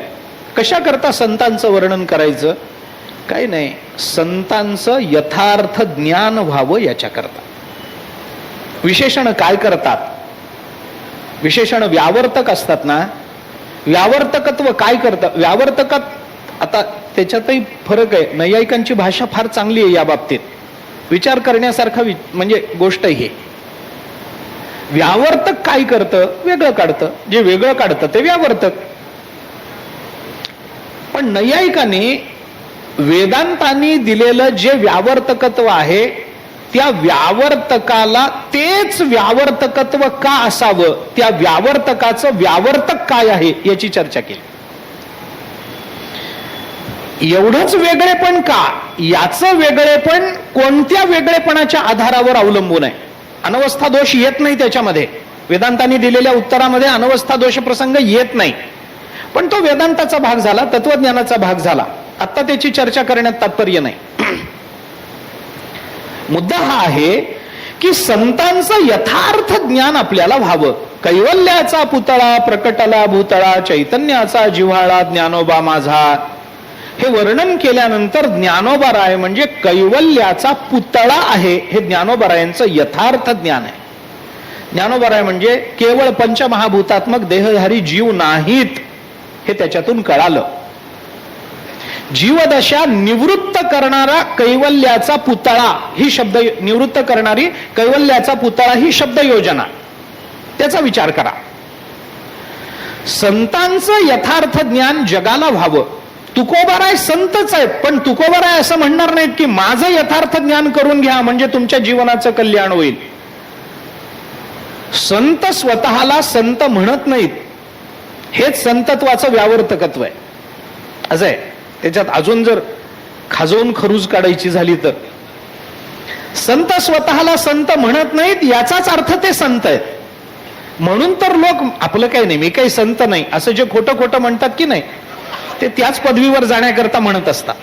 कशा करता संतांचं वर्णन करायचं? काही नाही, संतांचं यथार्थ ज्ञान व्हावं याच्याकरता. विशेषण काय करतात? विशेषण व्यावर्तक असतात ना, व्यावर्तकत्व काय करतं? व्यावर्तकात आता त्याच्यातही फरक आहे. नैयायिकांची भाषा फार चांगली आहे या बाबतीत, विचार करण्यासारखा म्हणजे गोष्ट ही. व्यावर्तक काय करतं? वेगळं काढतं. जे वेगळं काढतं ते व्यावर्तक. पण नैयायिकांनी वेदांतांनी दिलेलं जे व्यावर्तकत्व आहे, त्या व्यावर्तकाला तेच व्यावर्तकत्व का असावं, त्या व्यावर्तकाचं व्यावर्तक काय आहे याची चर्चा केली. एवढंच वेगळेपण का? याचं वेगळेपण कोणत्या वेगळेपणाच्या आधारावर अवलंबून आहे? अनवस्था दोष येत नाही त्याच्यामध्ये. वेदांतांनी दिलेल्या उत्तरामध्ये अनवस्था दोष प्रसंग येत नाही. पण तो वेदांताचा भाग झाला, तत्वज्ञानाचा भाग झाला. आता त्याची चर्चा करण्यात तात्पर्य नाही. मुद्दा हा आहे की संतांचं यथार्थ ज्ञान आपल्याला व्हावं. कैवल्याचा पुतळा प्रकटला भूतळा, चैतन्याचा जिव्हाळा ज्ञानोबा माझा, हे वर्णन केल्यानंतर ज्ञानोबाराय म्हणजे कैवल्याचा पुतळा आहे, हे ज्ञानोबारायांचं यथार्थ ज्ञान आहे. ज्ञानोबाराय म्हणजे केवळ पंचमहाभूतात्मक देहधारी जीव नाहीत, हे त्याच्यातून कळालं. जीवदशा निवृत्त करणारा कैवल्याचा पुतळा ही शब्द, निवृत्त करणारी कैवल्याचा पुतळा ही शब्द योजना, त्याचा विचार करा. संतांचं यथार्थ ज्ञान जगाला व्हावं. तुकोबाराय संतच आहेत, पण तुकोबाराय असं म्हणणार नाहीत की माझं यथार्थ ज्ञान करून घ्या म्हणजे तुमच्या जीवनाचं कल्याण होईल. संत स्वतःला संत म्हणत नाहीत, हेच संतत्वाचं व्यावर्तकत्व आहे. असं आहे. त्याच्यात अजून जर खाजवून खरूज काढायची झाली तर, संत स्वतःला संत म्हणत नाहीत याचाच अर्थ ते संत आहेत. म्हणून तर लोक आपलं काही नाही, मी काही संत नाही असं जे खोटं खोटं म्हणतात की नाही, ते त्याच पदवीवर जाण्याकरता म्हणत असतात.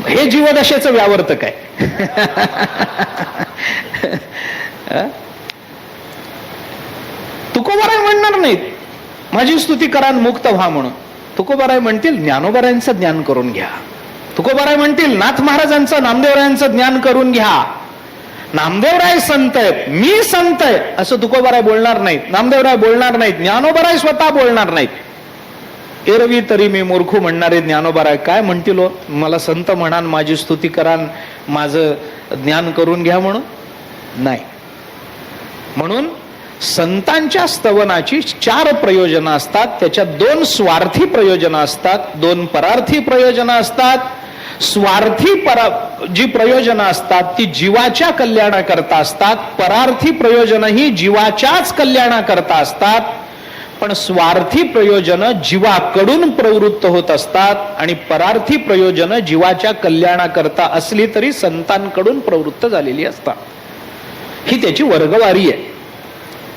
हे जीवदशेचं व्यावर्तक आहे. तुकोबाराय म्हणणार नाहीत माझी स्तुती करा मुक्त व्हा म्हणून. तुकोबाराय म्हणतील ज्ञानोबारायांचं ज्ञान करून घ्या. तुकोबाराय म्हणतील नाथ महाराजांचं नामदेवरायांचं ज्ञान करून घ्या. नामदेवराय संत आहेत, मी संत आहे असं तुकोबाराय बोलणार नाहीत, नामदेवराय बोलणार नाहीत, ज्ञानोबाराय स्वतः बोलणार नाहीत. एरवी तरी मी मूर्खू म्हणणारे ज्ञानोबाराय काय म्हणतील? मला संत म्हणान, माझी स्तुती करान, माझं ज्ञान करून घ्या म्हणून नाही. म्हणून संतांच्या स्तवनाची 4 प्रयोजनं असतात. त्याच्यात 2 स्वार्थी प्रयोजनं असतात, 2 परार्थी प्रयोजनं असतात. स्वार्थी जी प्रयोजनं असतात ती जीवाच्या कल्याणाकरता असतात. परार्थी प्रयोजन ही जीवाच्याच कल्याणाकरता असतात. पण स्वार्थी प्रयोजन जीवाकडून प्रवृत्त होत असतात आणि परार्थी प्रयोजन जीवाच्या कल्याणाकरता असली तरी संतांकडून प्रवृत्त झालेली असतात. ही त्याची वर्गवारी आहे.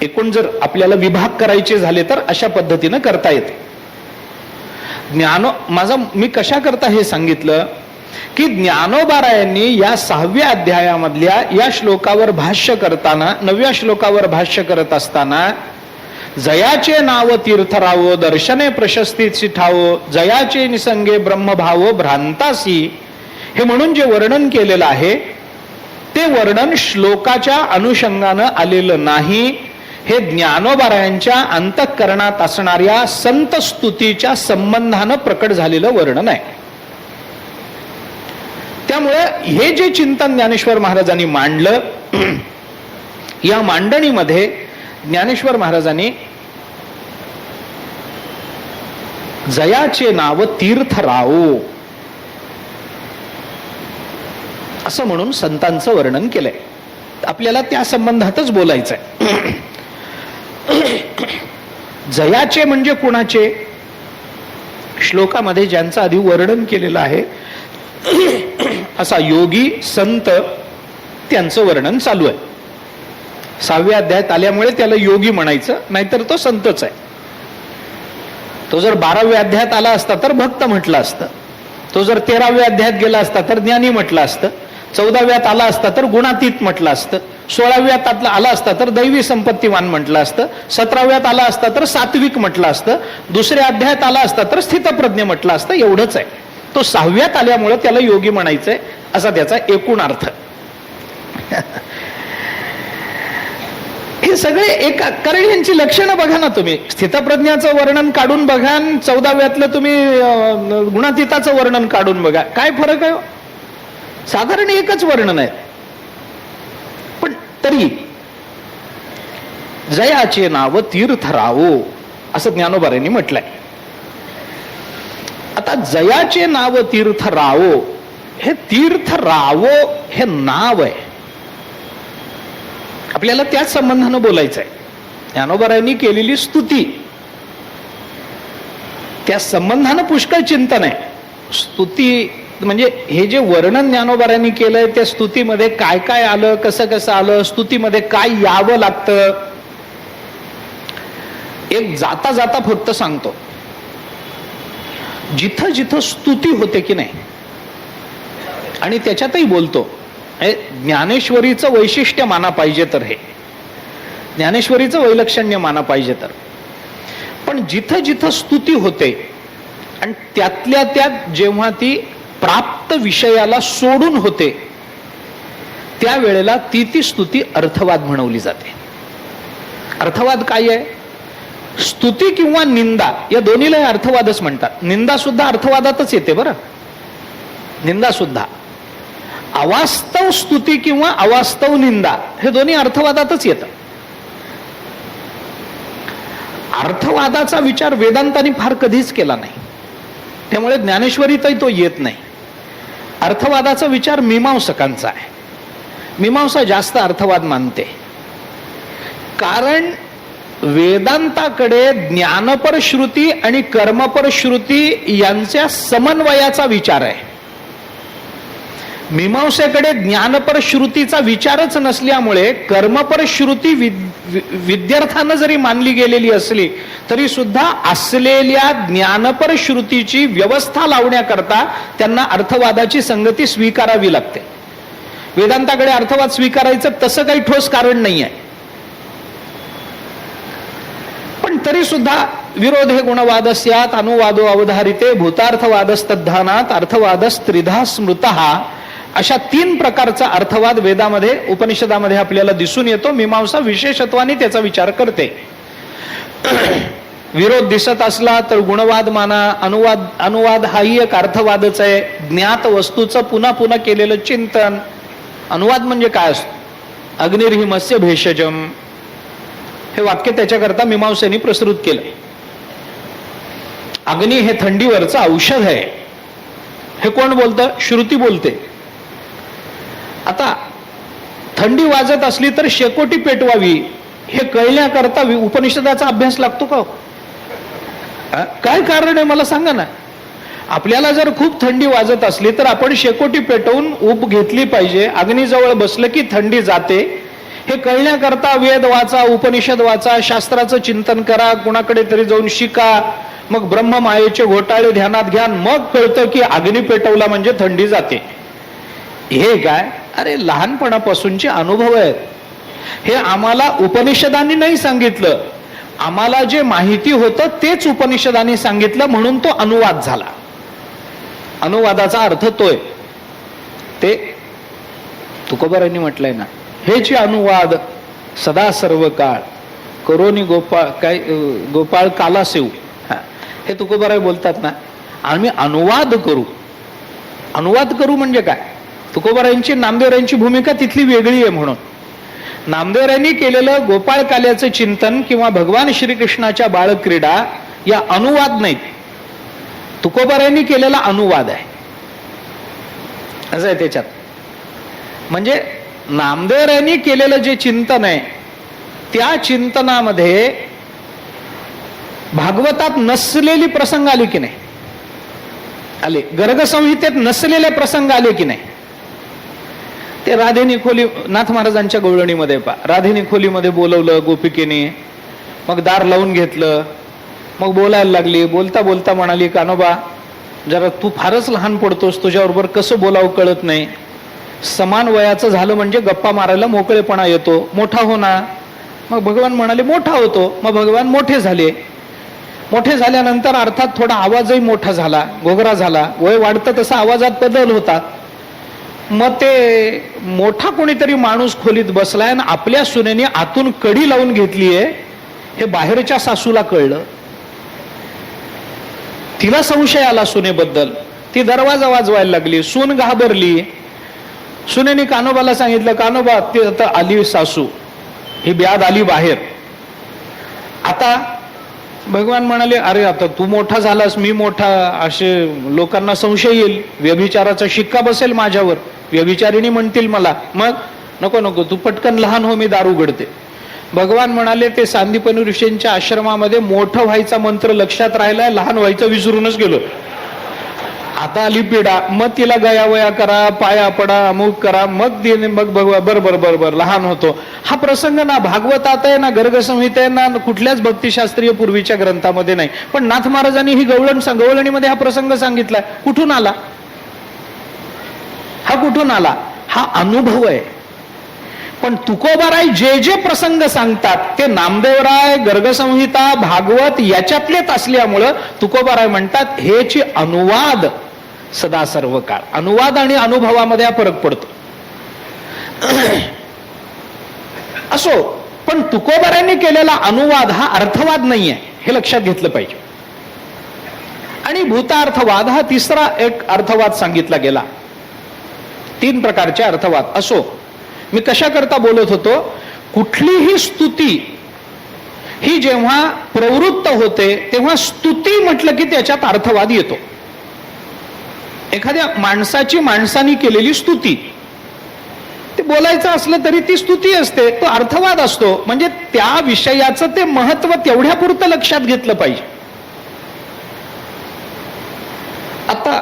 एकूण जर आपल्याला विभाग करायचे झाले तर अशा पद्धतीनं करता येते. मी कशा करता हे सांगितलं की ज्ञानोबारायांनी या 6व्या अध्यायामधल्या या श्लोकावर भाष्य करताना, 9व्या श्लोकावर भाष्य करत असताना, जयाचे नाव तीर्थरावो दर्शने प्रशस्ती सिठावो, जयाचे निसंगे ब्रह्मभाव भ्रांतासी, हे म्हणून जे वर्णन केलेलं आहे ते वर्णन श्लोकाच्या अनुषंगानं आलेलं नाही. हे ज्ञानोबारायांच्या अंतःकरणात असणाऱ्या संत स्तुतीच्या संबंधानं प्रकट झालेलं वर्णन आहे. त्यामुळे हे जे चिंतन ज्ञानेश्वर महाराजांनी मांडलं, या मांडणीमध्ये ज्ञानेश्वर महाराजांनी जयाचे नाव तीर्थरावो असं म्हणून संतांचं वर्णन केलंय. आपल्याला त्या संबंधातच बोलायचंय. जयाचे म्हणजे कुणाचे? श्लोकामध्ये ज्यांचं आधी वर्णन केलेलं आहे असा योगी संत त्यांचं वर्णन चालू आहे. 6व्या अध्यायात आल्यामुळे त्याला योगी म्हणायचं, नाहीतर तो संतच आहे. तो जर 12व्या अध्यायात आला असता तर भक्त म्हटलं असतं. तो जर 13व्या अध्यायात गेला असता तर ज्ञानी म्हटलं असतं. 14व्यात आला असता तर गुणातीत म्हटलं असतं. 16व्यात आला असता तर दैवी संपत्तीवान म्हटलं असतं. 17व्यात आला असता तर सात्विक म्हटलं असतं. 2ऱ्या अध्यायात आला असता तर स्थितप्रज्ञ म्हटलं असतं. एवढंच आहे. तो 6व्यात आल्यामुळे त्याला योगी म्हणायचंय असा त्याचा एकूण अर्थ. हे सगळे एक, कारण यांची लक्षणं बघा ना तुम्ही. स्थितप्रज्ञाचं वर्णन काढून बघा, 14व्यातलं तुम्ही गुणातीताचं वर्णन काढून बघा, काय फरक आहे? साधारण एकच वर्णन आहे. पण तरी जयाचे नाव तीर्थ रावो असं ज्ञानोबारांनी म्हटलंय. आता जयाचे नाव तीर्थ रावो, हे तीर्थ रावो हे नाव आहे. आपल्याला त्याच संबंधानं बोलायचं आहे. ज्ञानोबारांनी केलेली स्तुती, त्या संबंधानं पुष्कळ चिंतन आहे. स्तुती म्हणजे हे जे वर्णन ज्ञानोबारांनी केलंय त्या स्तुतीमध्ये काय काय आलं, कसं कसं आलं, स्तुतीमध्ये काय यावं लागतं, एक जाता जाता फक्त सांगतो. जिथं जिथं स्तुती होते की नाही, आणि त्याच्यातही बोलतो, ज्ञानेश्वरीचं वैशिष्ट्य माना पाहिजे तर, हे ज्ञानेश्वरीचं वैलक्षण्य माना पाहिजे तर, पण जिथं जिथं स्तुती होते आणि त्यातल्या त्यात जेव्हा ती प्राप्त विषयाला सोडून होते त्यावेळेला ती स्तुती अर्थवाद म्हणवली जाते. अर्थवाद काय आहे? स्तुती किंवा निंदा या दोन्हीला अर्थवादच म्हणतात. निंदा सुद्धा अर्थवादातच येते बरं. निंदा सुद्धा, अवास्तव स्तुती किंवा अवास्तव निंदा हे दोन्ही अर्थवादातच येतं. अर्थवादाचा विचार वेदांतांनी फार कधीच केला नाही, त्यामुळे ज्ञानेश्वरीतही तो येत नाही. अर्थवादाचा विचार मीमांसकांचा आहे. मीमांसा जास्त अर्थवाद मानते, कारण वेदांताकडे ज्ञानपर श्रुती आणि कर्मपर श्रुती यांच्या समन्वयाचा विचार आहे. मीमांसेकडे ज्ञानपर श्रुतीचा विचारच नसल्यामुळे कर्मपर श्रुती विद्यार्थ्यांना जरी मानली गेलेली असली तरी सुद्धा असलेल्या ज्ञानपर श्रुतीची व्यवस्था लावण्याकरता त्यांना अर्थवादाची संगती स्वीकारावी लागते. वेदांताकडे अर्थवाद स्वीकारायचं तसं काही ठोस कारण नाही आहे. पण तरी सुद्धा विरोध हे गुणवादस्यात अनुवादो अवधारिते भूतार्थवादस्तद्धानात अर्थवादस्त्रिधा स्मृतः अशा 3 प्रकारचा अर्थवाद वेदामध्ये उपनिषदामध्ये आपल्याला दिसून येतो. मीमांसा विशेषत्वाने त्याचा विचार करते. विरोध दिसत असला तर गुणवाद माना, अनुवाद हाही एक अर्थवादच आहे. ज्ञात वस्तूचं पुन्हा पुन्हा केलेलं चिंतन. अनुवाद म्हणजे काय असतो? अग्निर्हि मत्स्य भेषजम हे वाक्य त्याच्याकरता मीमांसेने प्रस्तुत केलं. अग्नी हे थंडीवरचं औषध आहे, हे कोण बोलतं? श्रुती बोलते. आता थंडी वाजत असली तर शेकोटी पेटवावी हे कळण्याकरता उपनिषदाचा अभ्यास लागतो का? काय कारण आहे मला सांगा ना. आपल्याला जर खूप थंडी वाजत असली तर आपण शेकोटी पेटवून ऊब घेतली पाहिजे. अग्नीजवळ बसलं की थंडी जाते हे कळण्याकरता वेद वाचा, उपनिषद वाचा, शास्त्राचं चिंतन करा, कुणाकडे तरी जाऊन शिका, मग ब्रह्ममायेचे घोटाळे ध्यानात घ्या, मग कळतं की अग्नी पेटवला म्हणजे थंडी जाते. हे काय? अरे लहानपणापासूनचे अनुभव आहेत. हे आम्हाला उपनिषदांनी नाही सांगितलं, आम्हाला जे माहिती होतं तेच उपनिषदांनी सांगितलं, म्हणून तो अनुवाद झाला. अनुवादाचा अर्थ तोय. ते तुकोबारांनी म्हटलंय ना, हे जे अनुवाद सदा सर्व काळ करोनी गोपाळ कालासेव, हे तुकोबाराय बोलतात ना, आम्ही अनुवाद करू. अनुवाद करू म्हणजे काय? तुकोबारायांची नामदेवरायांची भूमिका तिथली वेगळी आहे. म्हणून नामदेवरायांनी केलेलं गोपाळ काल्याचं चिंतन किंवा भगवान श्रीकृष्णाच्या बाळक्रीडा या अनुवाद नाहीत, तुकोबारायांनी केलेला अनुवाद आहे. असं आहे त्याच्यात. म्हणजे नामदेवरायांनी केलेलं जे चिंतन आहे त्या चिंतनामध्ये भागवतात नसलेली प्रसंग आले की नाही, आले. गर्गसंहितेत नसलेले प्रसंग आले की नाही. ते राधेनी खोली, नाथ महाराजांच्या गवळणीमध्ये राधेनी खोलीमध्ये बोलवलं गोपिकेने, मग दार लावून घेतलं, मग बोलायला लागली. बोलता बोलता म्हणाली, कान्होबा जरा तू फारच लहान पडतोस, तुझ्याबरोबर कसं बोलावं कळत नाही. समान वयाचं झालं म्हणजे गप्पा मारायला मोकळेपणा येतो, मोठा हो ना. मग भगवान म्हणाले मोठा होतो. मग भगवान मोठे झाले. मोठे झाल्यानंतर अर्थात थोडा आवाजही मोठा झाला, घोगरा झाला. वय वाढतं तसा आवाजात बदल होता. मग ते मोठा कोणीतरी माणूस खोलीत बसलाय आणि आपल्या सुनेने आतून कडी लावून घेतलीये हे बाहेरच्या सासूला कळलं. तिला संशय आला सुनेबद्दल. ती दरवाजा वाजवायला लागली. सून घाबरली. सुनेने कान्होबाला सांगितलं, कान्होबा ती आता आली सासू, ही ब्याद आली बाहेर. आता भगवान म्हणाले, अरे आता तू मोठा झालास, मी मोठा, असे लोकांना संशय येईल, व्यभिचाराचा शिक्का बसेल माझ्यावर, व्यभिचारिणी म्हणतील मला. मग नको नको, तू पटकन लहान हो, मी दार उघडते. भगवान म्हणाले, ते सांदीपनी ऋषींच्या आश्रमामध्ये मोठं व्हायचा मंत्र लक्षात राहिलाय, लहान व्हायचं विसरूनच गेलो. आता आली पिढा. मग तिला गयावया करा, पाया पडा, अमुक करा, मग बरोबर लहान होतो. हा प्रसंग ना भागवतात आहे, ना गर्गसंहिता आहे, ना कुठल्याच भक्तिशास्त्रीय पूर्वीच्या ग्रंथामध्ये नाही. पण नाथ महाराजांनी ही गवळणीमध्ये हा प्रसंग सांगितलाय. कुठून आला हा? कुठून आला? हा अनुभव आहे. पण तुकोबाराय जे जे प्रसंग सांगतात ते नामदेवराय, गर्गसंहिता, भागवत याच्यातलेच असल्यामुळं तुकोबाराय म्हणतात हेची अनुवाद सदा सर्व काळ. अनुवाद आणि अनुभवामध्ये हा फरक पडतो. असो, पण तुकोबारायांनी केलेला अनुवाद हा अर्थवाद नाहीये, हे लक्षात घेतलं पाहिजे. आणि भूतार्थवाद हा तिसरा एक अर्थवाद सांगितला गेला. 3 प्रकारचे अर्थवाद. असो, मी कशा करता बोलत होतो, कुठलीही स्तुती ही जेव्हा प्रवृत्त होते तेव्हा स्तुती म्हटलं की त्याच्यात अर्थवाद येतो. एखाद्या माणसाची माणसाने केलेली स्तुती, ते बोलायचं असलं तरी ती स्तुती असते, तो अर्थवाद असतो. म्हणजे त्या विषयाचं ते महत्व तेवढ्या पुरतं लक्षात घेतलं पाहिजे. आता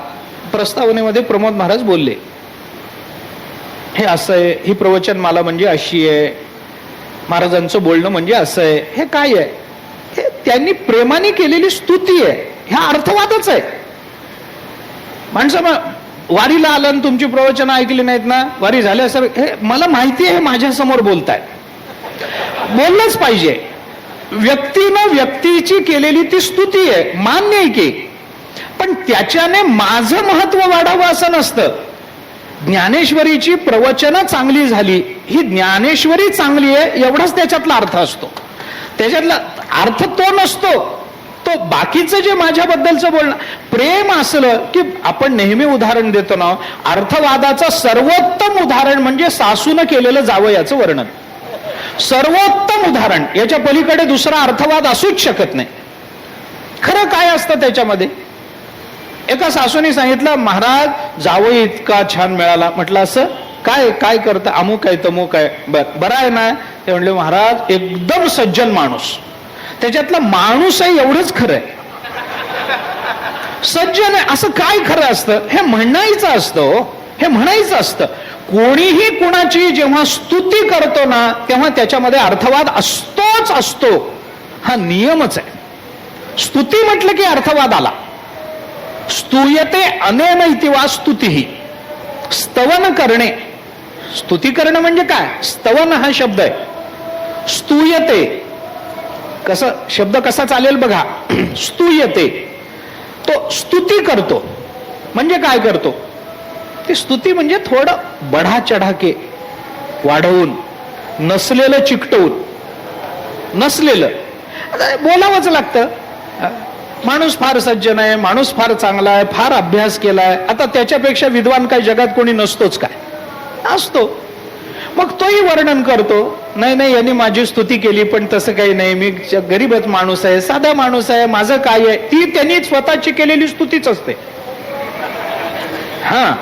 प्रस्तावनेमध्ये प्रमोद महाराज बोलले, हे असं आहे, ही प्रवचनमाला म्हणजे अशी आहे, महाराजांचं बोलणं म्हणजे असं आहे. हे काय आहे? हे त्यांनी प्रेमाने केलेली स्तुती आहे. ह्या अर्थवादच आहे. माणसं वारीला आलं आणि तुमची प्रवचनं ऐकली नाहीत ना, वारी झाल्या सर, हे मला माहिती आहे, माझ्या समोर बोलताय, बोललंच पाहिजे. व्यक्तीनं व्यक्तीची केलेली ती स्तुती आहे, मान्य आहे की, पण त्याच्याने माझं महत्व वाढावं असं नसतं. ज्ञानेश्वरीची प्रवचनं चांगली झाली, ही ज्ञानेश्वरी चांगली आहे एवढाच त्याच्यातला अर्थ असतो. त्याच्यातला अर्थ तो नसतो. तो बाकीचं जे माझ्याबद्दलचं बोलणं, प्रेम असलं की आपण नेहमी उदाहरण देतो ना, अर्थवादाचं सर्वोत्तम उदाहरण म्हणजे सासूनं केलेलं जावयाचं वर्णन. सर्वोत्तम उदाहरण, याच्या पलीकडे दुसरा अर्थवाद असूच शकत नाही. खरं काय असतं त्याच्यामध्ये? एका सासूने सांगितलं, महाराज जावई इतका छान मिळाला. म्हटलं असं काय काय करता? अमुक आहे तमुक आहे. बरं आहे ना? ते म्हणले, महाराज एकदम सज्जन माणूस. त्याच्यातला माणूस आहे एवढंच खरं आहे, सज्जन आहे. असं काय खरं असतं? हे म्हणायचं असतं, हे म्हणायचं असतं. कोणीही कुणाची जेव्हा स्तुती करतो ना तेव्हा त्याच्यामध्ये अर्थवाद असतोच असतो. हा नियमच आहे. स्तुती म्हटलं की अर्थवाद आला. स्तूयते अनेन इति वा स्तुतीही. स्तवन करणे, स्तुती करणं म्हणजे काय? स्तवन हा शब्द आहे. स्तूयते कसं शब्द कसा चालेल बघा. स्तूयते, तो स्तुती करतो. म्हणजे काय करतो? ती स्तुती म्हणजे थोडं बढा चढाके वाढवून, नसलेलं चिकटवून. नसलेलं बोलावंच लागतं. माणूस फार सज्जन आहे, माणूस फार चांगला आहे, फार अभ्यास केलाय. आता त्याच्यापेक्षा विद्वान काय जगात कोणी नसतोच काय? असतो. मग तोही वर्णन करतो, नाही नाही यांनी माझी स्तुती केली पण तसं काही नाही, मी गरीबच माणूस आहे, साधा माणूस आहे, माझं काय आहे. ती त्यांनी स्वतःची केलेली स्तुतीच असते. हा,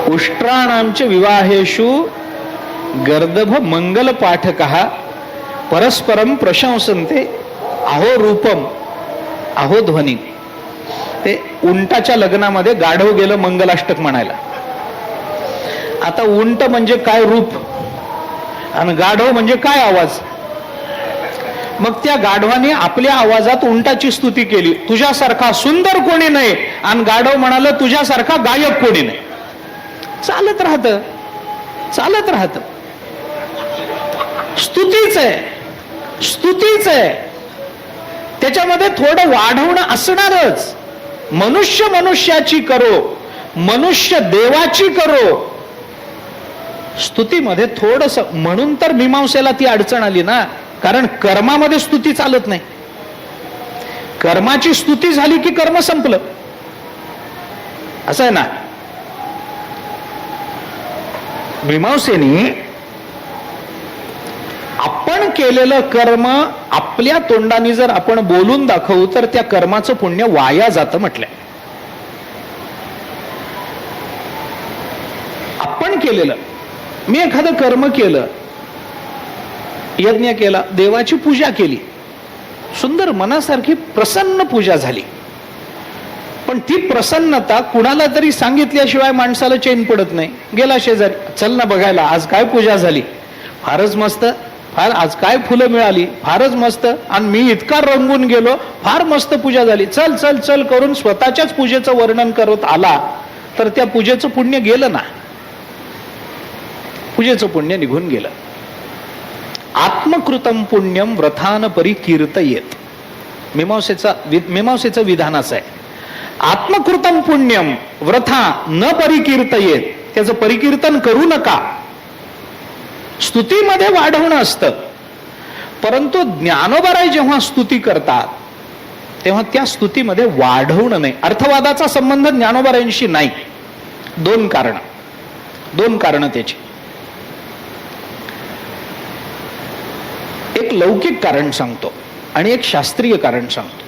उष्ट्राणांच विवाहेषु गर्दभ मंगल पाठकः परस्परम प्रशंसन्ते अहो रूपम अहो ध्वनी. ते उंटाच्या लग्नामध्ये गाढव गेलं मंगलाष्टक म्हणायला. आता उंट म्हणजे काय रूप आणि गाढव म्हणजे काय आवाज. मग त्या गाढवाने आपल्या आवाजात उंटाची स्तुती केली, तुझ्यासारखा सुंदर कोणी नाही. आणि गाढव म्हणाल तुझ्यासारखा गायक कोणी नाही. चालत राहत स्तुतीच आहे. त्याच्यामध्ये थोडं वाढवणं असणारच. मनुष्य मनुष्याची करो, मनुष्य देवाची करो. स्तुतीमध्ये थोडस, म्हणून तर मीमांसेला ती अडचण आली ना. कारण कर्मामध्ये स्तुती चालत नाही. कर्माची स्तुती झाली की कर्म संपलं, असं आहे ना. मीमांसेनी आपण केलेलं कर्म आपल्या तोंडाने जर आपण बोलून दाखवू तर त्या कर्माचं पुण्य वाया जातं म्हटलंय. आपण केलेलं, मी एखादं कर्म केलं, यज्ञ केला, देवाची पूजा केली, सुंदर मनासारखी प्रसन्न पूजा झाली. पण ती प्रसन्नता कुणाला तरी सांगितल्याशिवाय माणसाला चैन पडत नाही. गेला शेजारी, चल ना बघायला आज काय पूजा झाली, फारच मस्त, फार आज काय फुलं मिळाली, फारच मस्त, आणि मी इतका रंगून गेलो, फार मस्त पूजा झाली, चल चल चल करून स्वतःच्याच पूजेचं वर्णन करत आला तर त्या पूजेचं पुण्य गेलं ना. पूजेचं पुण्य निघून गेलं. आत्मकृतम पुण्यम व्रथान परिकीर्तयेत, मीमांसेचं विधान असं आहे. आत्मकृतम पुण्यम व्रथा न परिकीर्तयेत, त्याचं परिकीर्तन करू नका. स्तुतीमध्ये वाढवणं असतं, परंतु ज्ञानोबाराय जेव्हा स्तुती करतात तेव्हा त्या स्तुतीमध्ये वाढवणं नाही. अर्थवादाचा संबंध ज्ञानोबारायांशी नाही. दोन कारण त्याची. एक लौकिक कारण सांगतो आणि एक शास्त्रीय कारण सांगतो.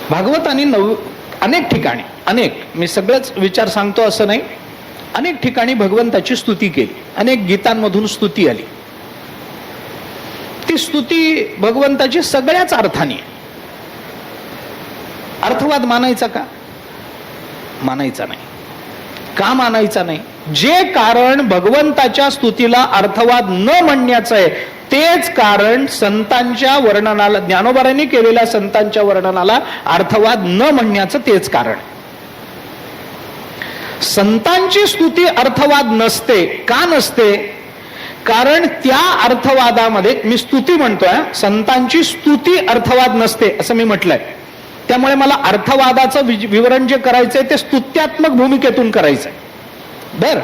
भागवतानी अनेक ठिकाणी, मी सगळंच विचार सांगतो असं नाही, अनेक ठिकाणी भगवंताची स्तुती केली. अनेक गीतांमधून स्तुती आली. ती स्तुती भगवंताची सगळ्याच अर्थाने. अर्थवाद मानायचा का? मानायचा नाही. का मानायचा नाही? जे कारण भगवंताच्या स्तुतीला अर्थवाद न म्हणण्याचं आहे तेच कारण संतांच्या वर्णनाला, ज्ञानोबारांनी केलेल्या संतांच्या वर्णनाला अर्थवाद न म्हणण्याचं तेच कारण. संतांची स्तुती अर्थवाद नसते. का नसते? कारण त्या अर्थवादामध्ये, मी स्तुती म्हणतोय, संतांची स्तुती अर्थवाद नसते असं मी म्हटलंय. त्यामुळे मला अर्थवादाचं विवरण जे करायचंय ते स्तुत्यात्मक भूमिकेतून करायचंय. बर,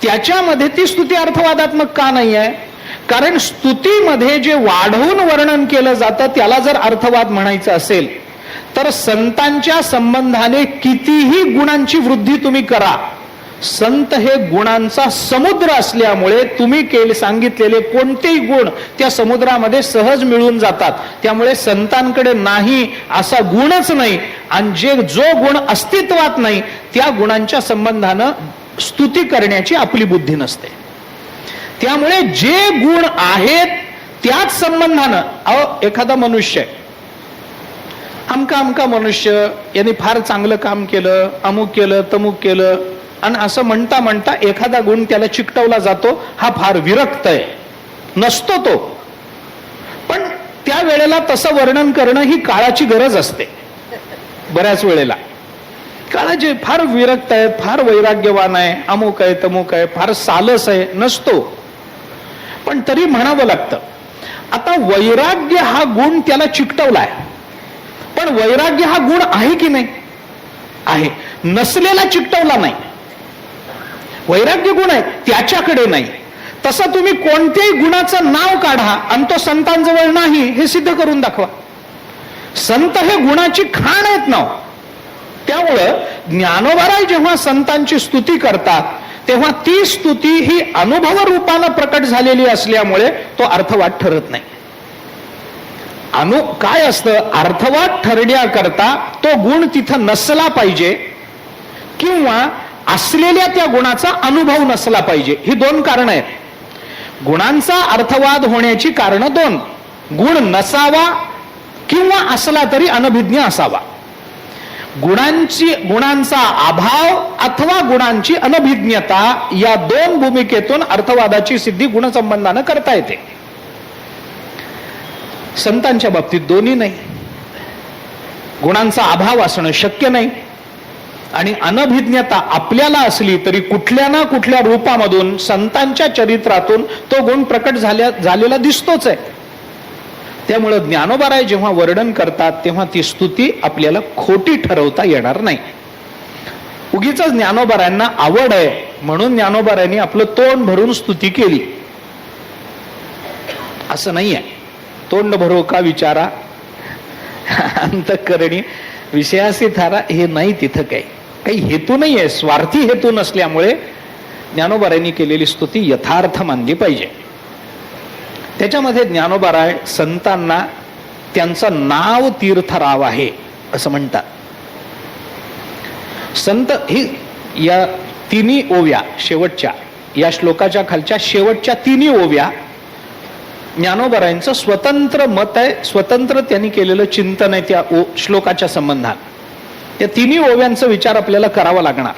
त्याच्यामध्ये ती स्तुती अर्थवादात्मक का नाही आहे? कारण स्तुतीमध्ये जे वाढवून वर्णन केलं जातं त्याला जर अर्थवाद म्हणायचं असेल तर संतांच्या संबंधाने कितीही गुणांची वृद्धी तुम्ही करा, संत हे गुणांचा समुद्र असल्यामुळे तुम्ही सांगितलेले कोणतेही गुण त्या समुद्रामध्ये सहज मिळून जातात. त्यामुळे संतांकडे नाही असा गुणच नाही, आणि जो गुण अस्तित्वात नाही त्या गुणांच्या संबंधानं स्तुती करण्याची आपली बुद्धी नसते. त्यामुळे जे गुण आहेत त्याच संबंधानं, एखादा मनुष्य, अमका मनुष्य यांनी फार चांगलं काम केलं, अमुक केलं तमुक केलं, आणि असं म्हणता म्हणता एखादा गुण त्याला चिकटवला जातो, हा फार विरक्त आहे, नसतो तो. पण त्या वेळेला तसं वर्णन करणं ही काळाची गरज असते. बऱ्याच वेळेला काळाचे फार विरक्त आहे, फार वैराग्यवान आहे, अमुक आहे तमुक आहे, फार सालस आहे, नसतो, पण तरी म्हणावं लागतं. आता वैराग्य हा गुण त्याला चिकटवलाय, पण वैराग्य हा गुण आहे की नाही? आहे. नसलेला चिकटवला नाही. वैराग्य गुण आहे, त्याच्याकडे नाही. तसं तुम्ही कोणत्याही गुणाचं नाव काढा आणि तो संतांजवळ नाही हे सिद्ध करून दाखवा. संत हे गुणाची खाण आहेत ना. त्यामुळं ज्ञानोबाराय जेव्हा संतांची स्तुती करतात तेव्हा ती स्तुती ही अनुभव रूपानं प्रकट झालेली असल्यामुळे तो अर्थवाद ठरत नाही. काय असतं, अर्थवाद ठरण्याकरता तो गुण तिथं नसला पाहिजे किंवा असलेल्या त्या गुणाचा अनुभव नसला पाहिजे. ही दोन कारण आहेत. गुणांचा अर्थवाद होण्याची कारण दोन: गुण नसावा किंवा असला तरी अनभिज्ञ असावा. गुणांचा अभाव अथवा गुणांची अनभिज्ञता या दोन भूमिकेतून अर्थवादाची सिद्धी गुणसंबंधानं करता येते. संतांच्या बाबतीत दोन्ही नाही. गुणांचा अभाव असणं शक्य नाही आणि अनभिज्ञता आपल्याला असली तरी कुठल्या ना कुठल्या रूपामधून संतांच्या चरित्रातून तो गुण प्रकट झालेला दिसतोच आहे. त्यामुळे ज्ञानोबाराय जेव्हा वर्णन करतात तेव्हा ती स्तुती आपल्याला खोटी ठरवता येणार नाही. उगीच ज्ञानोबारायांना आवड आहे म्हणून ज्ञानोबारायांनी आपलं तोंड भरून स्तुती केली असं नाही आहे. तोंड भरो का विचारा अंतःकरणी विषयासी थारा, हे नाही. तिथं काही हेतू नाही आहे, स्वार्थी हेतू नसल्यामुळे ज्ञानोबारायांनी केलेली स्तुती यथार्थ मानली पाहिजे. त्याच्यामध्ये ज्ञानोबाराय संतांना त्यांचं नाव तीर्थराव आहे असं म्हणतात. संत ही या तिन्ही ओव्या, शेवटच्या या श्लोकाच्या खालच्या शेवटच्या तिन्ही ओव्या ज्ञानोबारायांचं स्वतंत्र मत आहे, स्वतंत्र त्यांनी केलेलं चिंतन आहे त्या श्लोकाच्या संबंधात. या तिन्ही ओव्यांचा विचार आपल्याला करावा लागणार.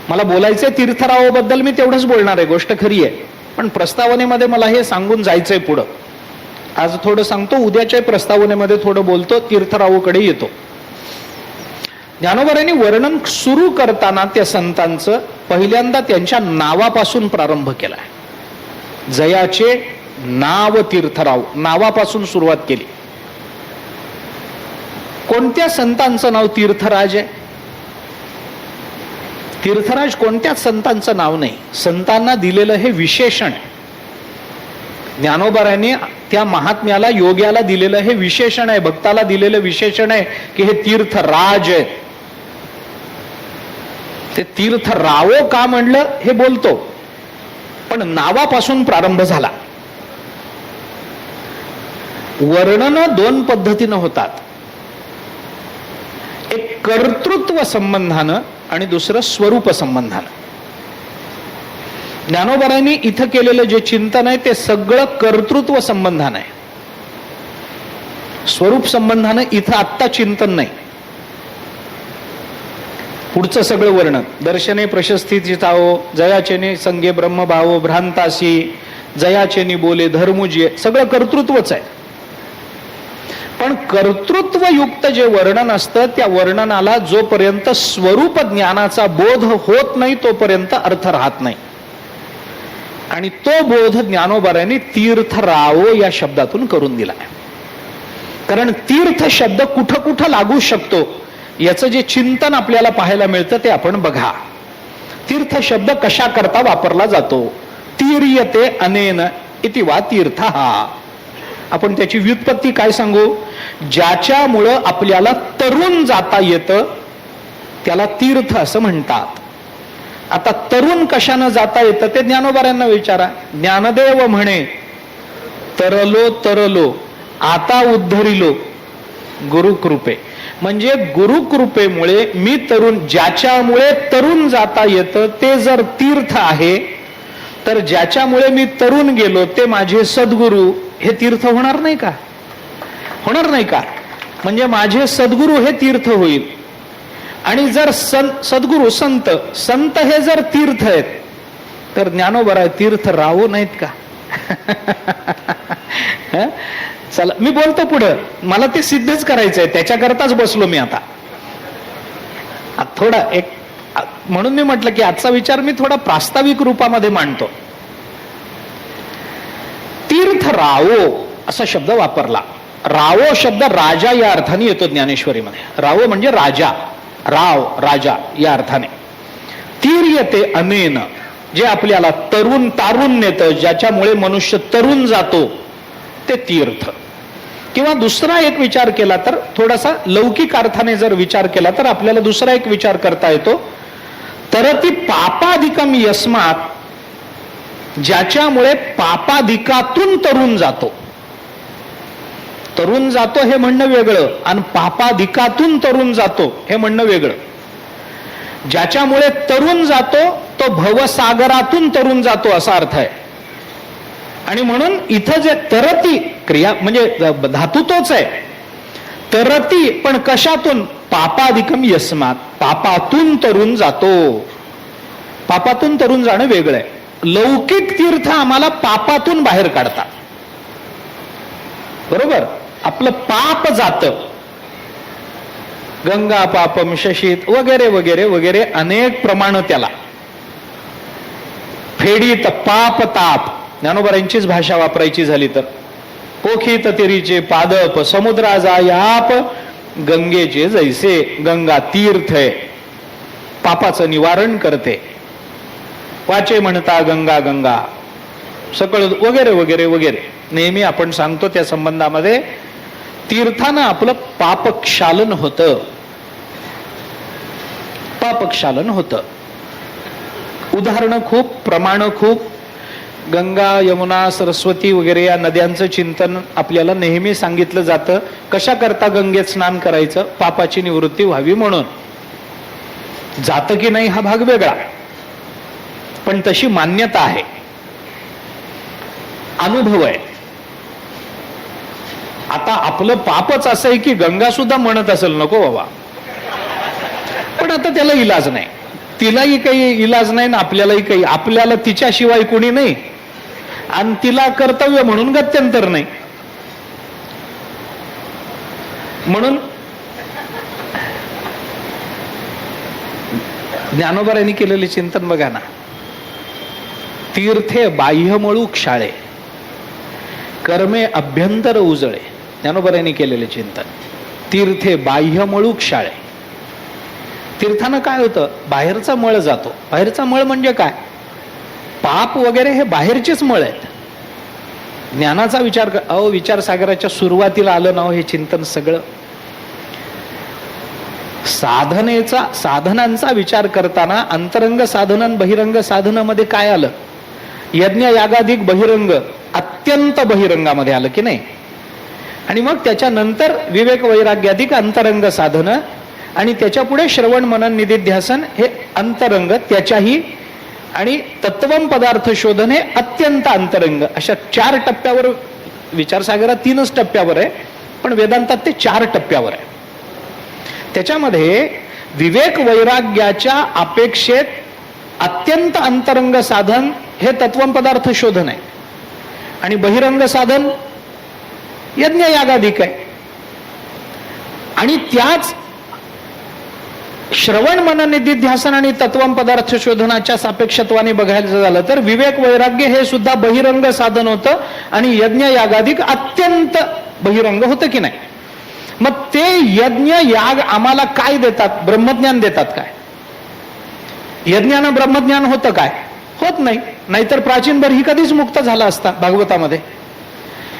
मला बोलायचंय तीर्थरावाबद्दल, मी तेवढंच बोलणार आहे, गोष्ट खरी आहे. पण प्रस्तावनेमध्ये मला हे सांगून जायचंय पुढं. आज थोडं सांगतो, उद्याच्या प्रस्तावनेमध्ये थोडं बोलतो, तीर्थरावकडे येतो. ज्ञानोबारायांनी वर्णन सुरू करताना त्या संतांचं पहिल्यांदा त्यांच्या नावापासून प्रारंभ केला. जयाचे नाव तीर्थराव, नावापासून सुरुवात केली. कोणत्या संतांचं नाव तीर्थराज आहे? तीर्थराज कोणत्याच संतांचं नाव नाही, संतांना दिलेलं हे विशेषण. ज्ञानोबारायांनी त्या महात्म्याला, योग्याला दिलेलं हे विशेषण आहे, भक्ताला दिलेलं विशेषण आहे की हे तीर्थराज आहे. ते तीर्थरावो का म्हणलं हे बोलतो, पण नावापासून प्रारंभ झाला. वर्णन दोन पद्धतीनं होतात, एक कर्तृत्व संबंधानं आणि दुसरं स्वरूप संबंधानं. ज्ञानोबारायांनी इथं केलेलं जे चिंतन आहे ते सगळं कर्तृत्व संबंधानं आहे. स्वरूप संबंधानं इथं आत्ता चिंतन नाही. पुढचं सगळं वर्णन, दर्शने प्रशस्तीची चावो, जयाचेने संगे ब्रह्मभावो भ्रांतासी, जयाचेनी बोले धर्मुजिये, सगळं कर्तृत्वच आहे. पण कर्तृत्वयुक्त जे वर्णन असतं त्या वर्णनाला जोपर्यंत स्वरूप ज्ञानाचा बोध होत नाही तोपर्यंत अर्थ राहत नाही. आणि तो बोध ज्ञानोबारायांनी तीर्थरावो या शब्दातून करून दिला. कारण तीर्थ शब्द कुठं कुठं लागू शकतो याचं जे चिंतन आपल्याला पाहायला मिळतं ते आपण बघा. तीर्थ शब्द कशा करता वापरला जातो? तीर्यते अनेन इति वा तीर्थ. हा आपण त्याची व्युत्पत्ती काय सांगू? ज्याच्यामुळं आपल्याला तरुण जाता येतं त्याला तीर्थ असं म्हणतात. आता तरुण कशानं जाता येतं ते ज्ञानोबारायांना विचारा. ज्ञानदेव म्हणे, तरलो तरलो आता उद्धरिलो गुरुकृपे. म्हणजे गुरुकृपेमुळे मी तरुण, ज्याच्यामुळे तरुण जाता येतं ते जर तीर्थ आहे, तर ज्याच्यामुळे मी तरुण गेलो ते माझे सद्गुरू, हे तीर्थ होणार नाही का? होणार नाही का? म्हणजे माझे सद्गुरू हे तीर्थ होईल. आणि जर सद्गुरू संत, संत हे जर तीर्थ आहेत तर ज्ञानोबाराय तीर्थ रावो नाहीत का? चला मी बोलतो पुढं, मला ते सिद्धच करायचंय, त्याच्याकरताच बसलो मी आता. थोडा एक म्हणून मी म्हटलं की आजचा विचार मी थोडा प्रास्ताविक रूपामध्ये मांडतो. तीर्थ रावो असा शब्द वापरला. रावो शब्द राजा या अर्थाने येतो ज्ञानेश्वरीमध्ये. रावो म्हणजे राजा, राव राजा या अर्थाने. तीर्यते अनेन, जे आपल्याला तरुण तारून नेतं, ज्याच्यामुळे मनुष्य तरुण जातो ते तीर्थ. किंवा दुसरा एक विचार केला तर, थोडासा लौकिक अर्थाने जर विचार केला तर आपल्याला दुसरा एक विचार करता येतो, तरती पापाधिकम यस्मात, ज्याच्यामुळे पापाधिकातून तरुण जातो. तरुण जातो हे म्हणणं वेगळं आणि पापाधिकातून तरुण जातो हे म्हणणं वेगळं. ज्याच्यामुळे तरुण जातो तो भवसागरातून तरुण जातो असा अर्थ आहे. आणि म्हणून इथं जे तरती क्रिया म्हणजे धातू तोच आहे, तरती, पण कशातून? पापाधिकम यस्मात, पापातून तरुण जातो. पापातून तरुण जाणं वेगळं आहे. लौकिक तीर्थ आम्हाला पापातून बाहेर काढतात, बरोबर? आपलं पाप जातं, गंगा पापम शशीत वगैरे वगैरे वगैरे अनेक प्रमाण त्याला. फेडीत पाप ताप, ज्ञानोबरांचीच भाषा वापरायची झाली तर, पोखीत तिरीचे पादप समुद्रा जायाप गंगेचे जैसे. गंगा तीर्थ आहे, पापाचं निवारण करते. वाचे म्हणता गंगा गंगा सकळ वगैरे वगैरे वगैरे नेहमी आपण सांगतो त्या संबंधामध्ये. तीर्थानं आपलं पापक्षालन होतं, पापक्षालन होतं. उदाहरणं खूप, प्रमाण खूप. गंगा यमुना सरस्वती वगैरे या नद्यांचं चिंतन आपल्याला नेहमी सांगितलं जातं. कशा करता गंगेत स्नान करायचं? पापाची निवृत्ती व्हावी म्हणून. जातं की नाही हा भाग वेगळा, पण तशी मान्यता आहे, अनुभव आहे. आता आपलं पापच असं आहे की गंगा सुद्धा म्हणत असेल नको बाबा, पण आता त्याला इलाज नाही. तिलाही काही इलाज नाही ना आपल्यालाही काही. आपल्याला तिच्याशिवाय कोणी नाही आणि तिला कर्तव्य म्हणून गत्यंतर नाही. म्हणून ज्ञानोबरांनी केलेले चिंतन बघा ना. तीर्थे बाह्यमळू क्षाळे, कर्मे अभ्यंतर उजळे. ज्ञानोबरांनी केलेले चिंतन. तीर्थे बाह्यमळू क्षाळे. तीर्थानं काय होतं? बाहेरचा मळ जातो. बाहेरचा मळ म्हणजे काय? पाप वगैरे हे बाहेरचेच मळ आहेत. ज्ञानाचा विचार विचारसागराच्या सुरुवातीला आलं ना हे चिंतन सगळं. साधनांचा विचार करताना अंतरंग साधन बहिरंग साधनामध्ये काय आलं? यज्ञ यागाधिक बहिरंग, अत्यंत बहिरंगामध्ये आलं की नाही. आणि मग त्याच्यानंतर विवेक वैराग्याधिक अंतरंग साधन, आणि त्याच्या पुढे श्रवण मनन निधिध्यासन हे अंतरंग त्याच्याही, आणि तत्वम पदार्थ शोधन हे अत्यंत अंतरंग. अशा 4 टप्प्यावर विचारसागरात 3च टप्प्यावर आहे, पण वेदांतात ते 4 टप्प्यावर आहे. त्याच्यामध्ये विवेक वैराग्याच्या अपेक्षेत अत्यंत अंतरंग साधन हे तत्वम पदार्थ शोधन आहे, आणि बहिरंग साधन यज्ञ यागाधिक आहे. आणि त्याच श्रवण मनन निधिध्यासन आणि तत्वम पदार्थ शोधनाच्या सापेक्षत्वाने बघायचं झालं तर विवेक वैराग्य हे सुद्धा बहिरंग साधन होतं, आणि यज्ञ यागाधिक अत्यंत बहिरंग होतं की नाही. मग ते यज्ञ याग आम्हाला काय देतात? ब्रह्मज्ञान देतात. काय यज्ञानं ब्रह्मज्ञान होतं काय? होत नाही. नाहीतर प्राचीन बरही कधीच मुक्त झाला असता. भागवतामध्ये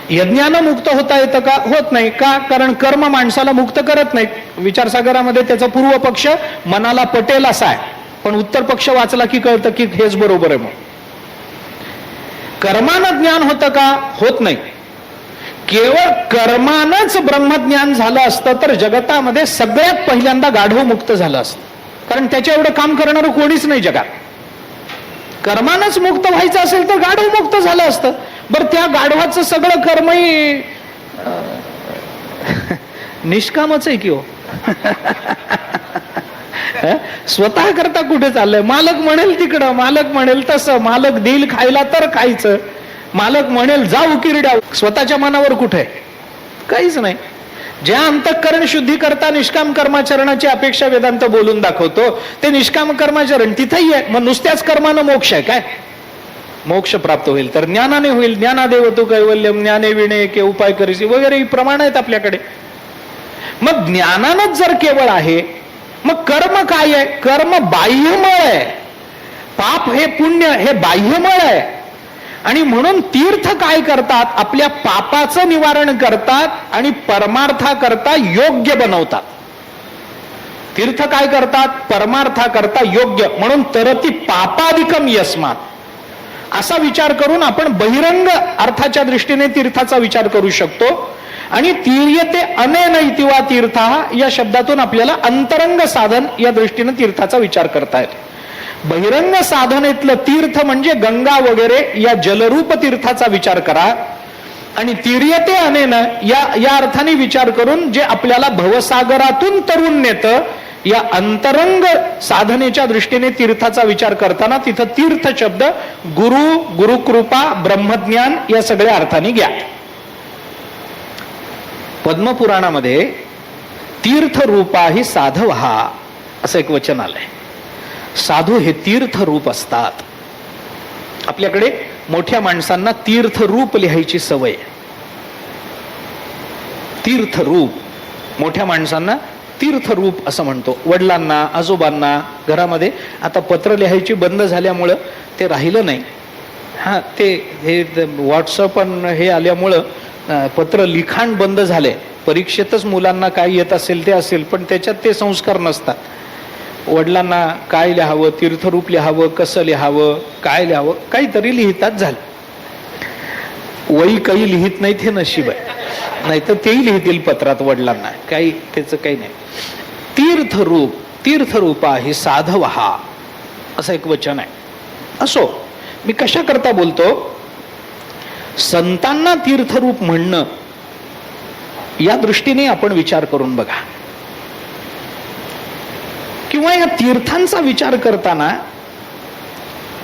यज्ञानं मुक्त होता येतं का? होत नाही. का? कारण कर्म माणसाला मुक्त करत नाही. विचारसागरामध्ये त्याचा पूर्व पक्ष मनाला पटेल असा आहे, पण उत्तर पक्ष वाचला की कळतं की हेच बरोबर आहे. मग कर्मानं ज्ञान होतं का? होत नाही. केवळ कर्मानंच ब्रह्मज्ञान झालं असतं तर जगतामध्ये सगळ्यात पहिल्यांदा गाढव मुक्त झालं असतं, कारण त्याच्या एवढं काम करणारं कोणीच नाही जगात. कर्मानंच मुक्त व्हायचं असेल तर गाढव मुक्त झालं असतं. बरं, त्या गाढवाचं सगळं कर्मही निष्कामच आहे की हो. स्वतः करता कुठे चाललंय? मालक म्हणेल तिकडं, मालक म्हणेल तसं, मालक देईल खायला तर खायचं, मालक म्हणेल जा उकिरड्या. स्वतःच्या मनावर कुठे? काहीच नाही. ज्या अंतःकरण शुद्धी करता निष्काम कर्माचरणाची अपेक्षा वेदांत बोलून दाखवतो ते निष्काम कर्माचरण तिथेही आहे. मग नुसत्याच कर्मानं मोक्ष आहे काय? मोक्ष प्राप्त होईल तर ज्ञानाने होईल. ज्ञानादेव तू कैवल्यम, ज्ञाने विणे के उपाय करीसी वगैरे प्रमाण आहेत आपल्याकडे. मग ज्ञानानच जर केवळ आहे, मग कर्म काय आहे? कर्म बाह्यमळ आहे. पाप हे पुण्य हे बाह्यमळ आहे. आणि म्हणून तीर्थ काय करतात? आपल्या पापाचं निवारण करतात आणि परमार्थाकरता योग्य बनवतात. तीर्थ काय करतात? परमार्थाकरता योग्य. म्हणून तरती पापाधिकम यस्मात असा विचार करून आपण बहिरंग अर्थाच्या दृष्टीने तीर्थाचा विचार करू शकतो. आणि तीर्यते अनेन इतिवा तीर्थ या शब्दातून आपल्याला अंतरंग साधन या दृष्टीने तीर्थाचा विचार करता येतो. बहिरंग साधनेतलं तीर्थ म्हणजे गंगा वगैरे या जलरूप तीर्थाचा विचार करा. आणि तीर्यते अनेन या अर्थाने विचार करून जे आपल्याला भवसागरातून तरुण नेतं, या अंतरंग साधनेच्या दृष्टीने तीर्थाचा विचार करताना तिथं तीर्थ शब्द गुरु, गुरुकृपा, ब्रह्मज्ञान या सगळ्या अर्थाने घ्या. पद्मपुराणामध्ये तीर्थरूपा ही साधवहा असं एक वचन आलंय. साधू हे तीर्थरूप असतात. आपल्याकडे मोठ्या माणसांना तीर्थरूप लिहायची सवय. तीर्थरूप मोठ्या माणसांना तीर्थरूप असं म्हणतो. वडिलांना, आजोबांना घरामध्ये आता पत्र लिहायची बंद झाल्यामुळं ते राहिलं नाही. हा, ते हे व्हॉट्सअप हे आल्यामुळं पत्र लिखाण बंद झाले. परीक्षेतच मुलांना काय येत असेल ते असेल, पण त्याच्यात ते संस्कार नसतात. वडिलांना काय लिहावं, तीर्थरूप लिहावं, कसं लिहावं, काय लिहावं, काहीतरी लिहितात झालं. वही काही लिहित नाहीत हे नशीब आहे, नाहीतर तेही लिहितील पत्रात वडिलांना, काही त्याचं काही नाही. तीर्थरूप, तीर्थरूपा ही साधवहा असं एक वचन आहे. असो, मी कशा करता बोलतो, संतांना तीर्थरूप म्हणणं या दृष्टीने आपण विचार करून बघा. किंवा या तीर्थांचा विचार करताना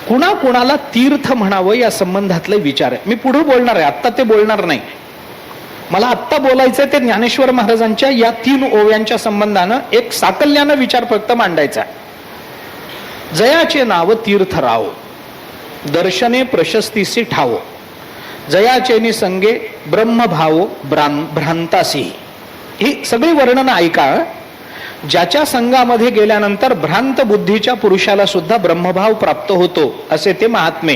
कुणाकुणाला तीर्थ म्हणावं या संबंधातले विचार आहे. मी पुढे बोलणार आहे, आत्ता ते बोलणार नाही. मला आत्ता बोलायचंय ते ज्ञानेश्वर महाराजांच्या या 3 ओव्यांच्या संबंधानं एक साकल्यानं विचार फक्त मांडायचा. जयाचे नाव तीर्थराव, दर्शने प्रशस्तीसी ठावो, जयाचेनी संगे ब्रह्मभावो भ्रांतासी. ही सगळी वर्णनं ऐका. ज्याच्या संघामध्ये गेल्यानंतर भ्रांत बुद्धीच्या पुरुषाला सुद्धा ब्रह्मभाव प्राप्त होतो असे ते महात्मे.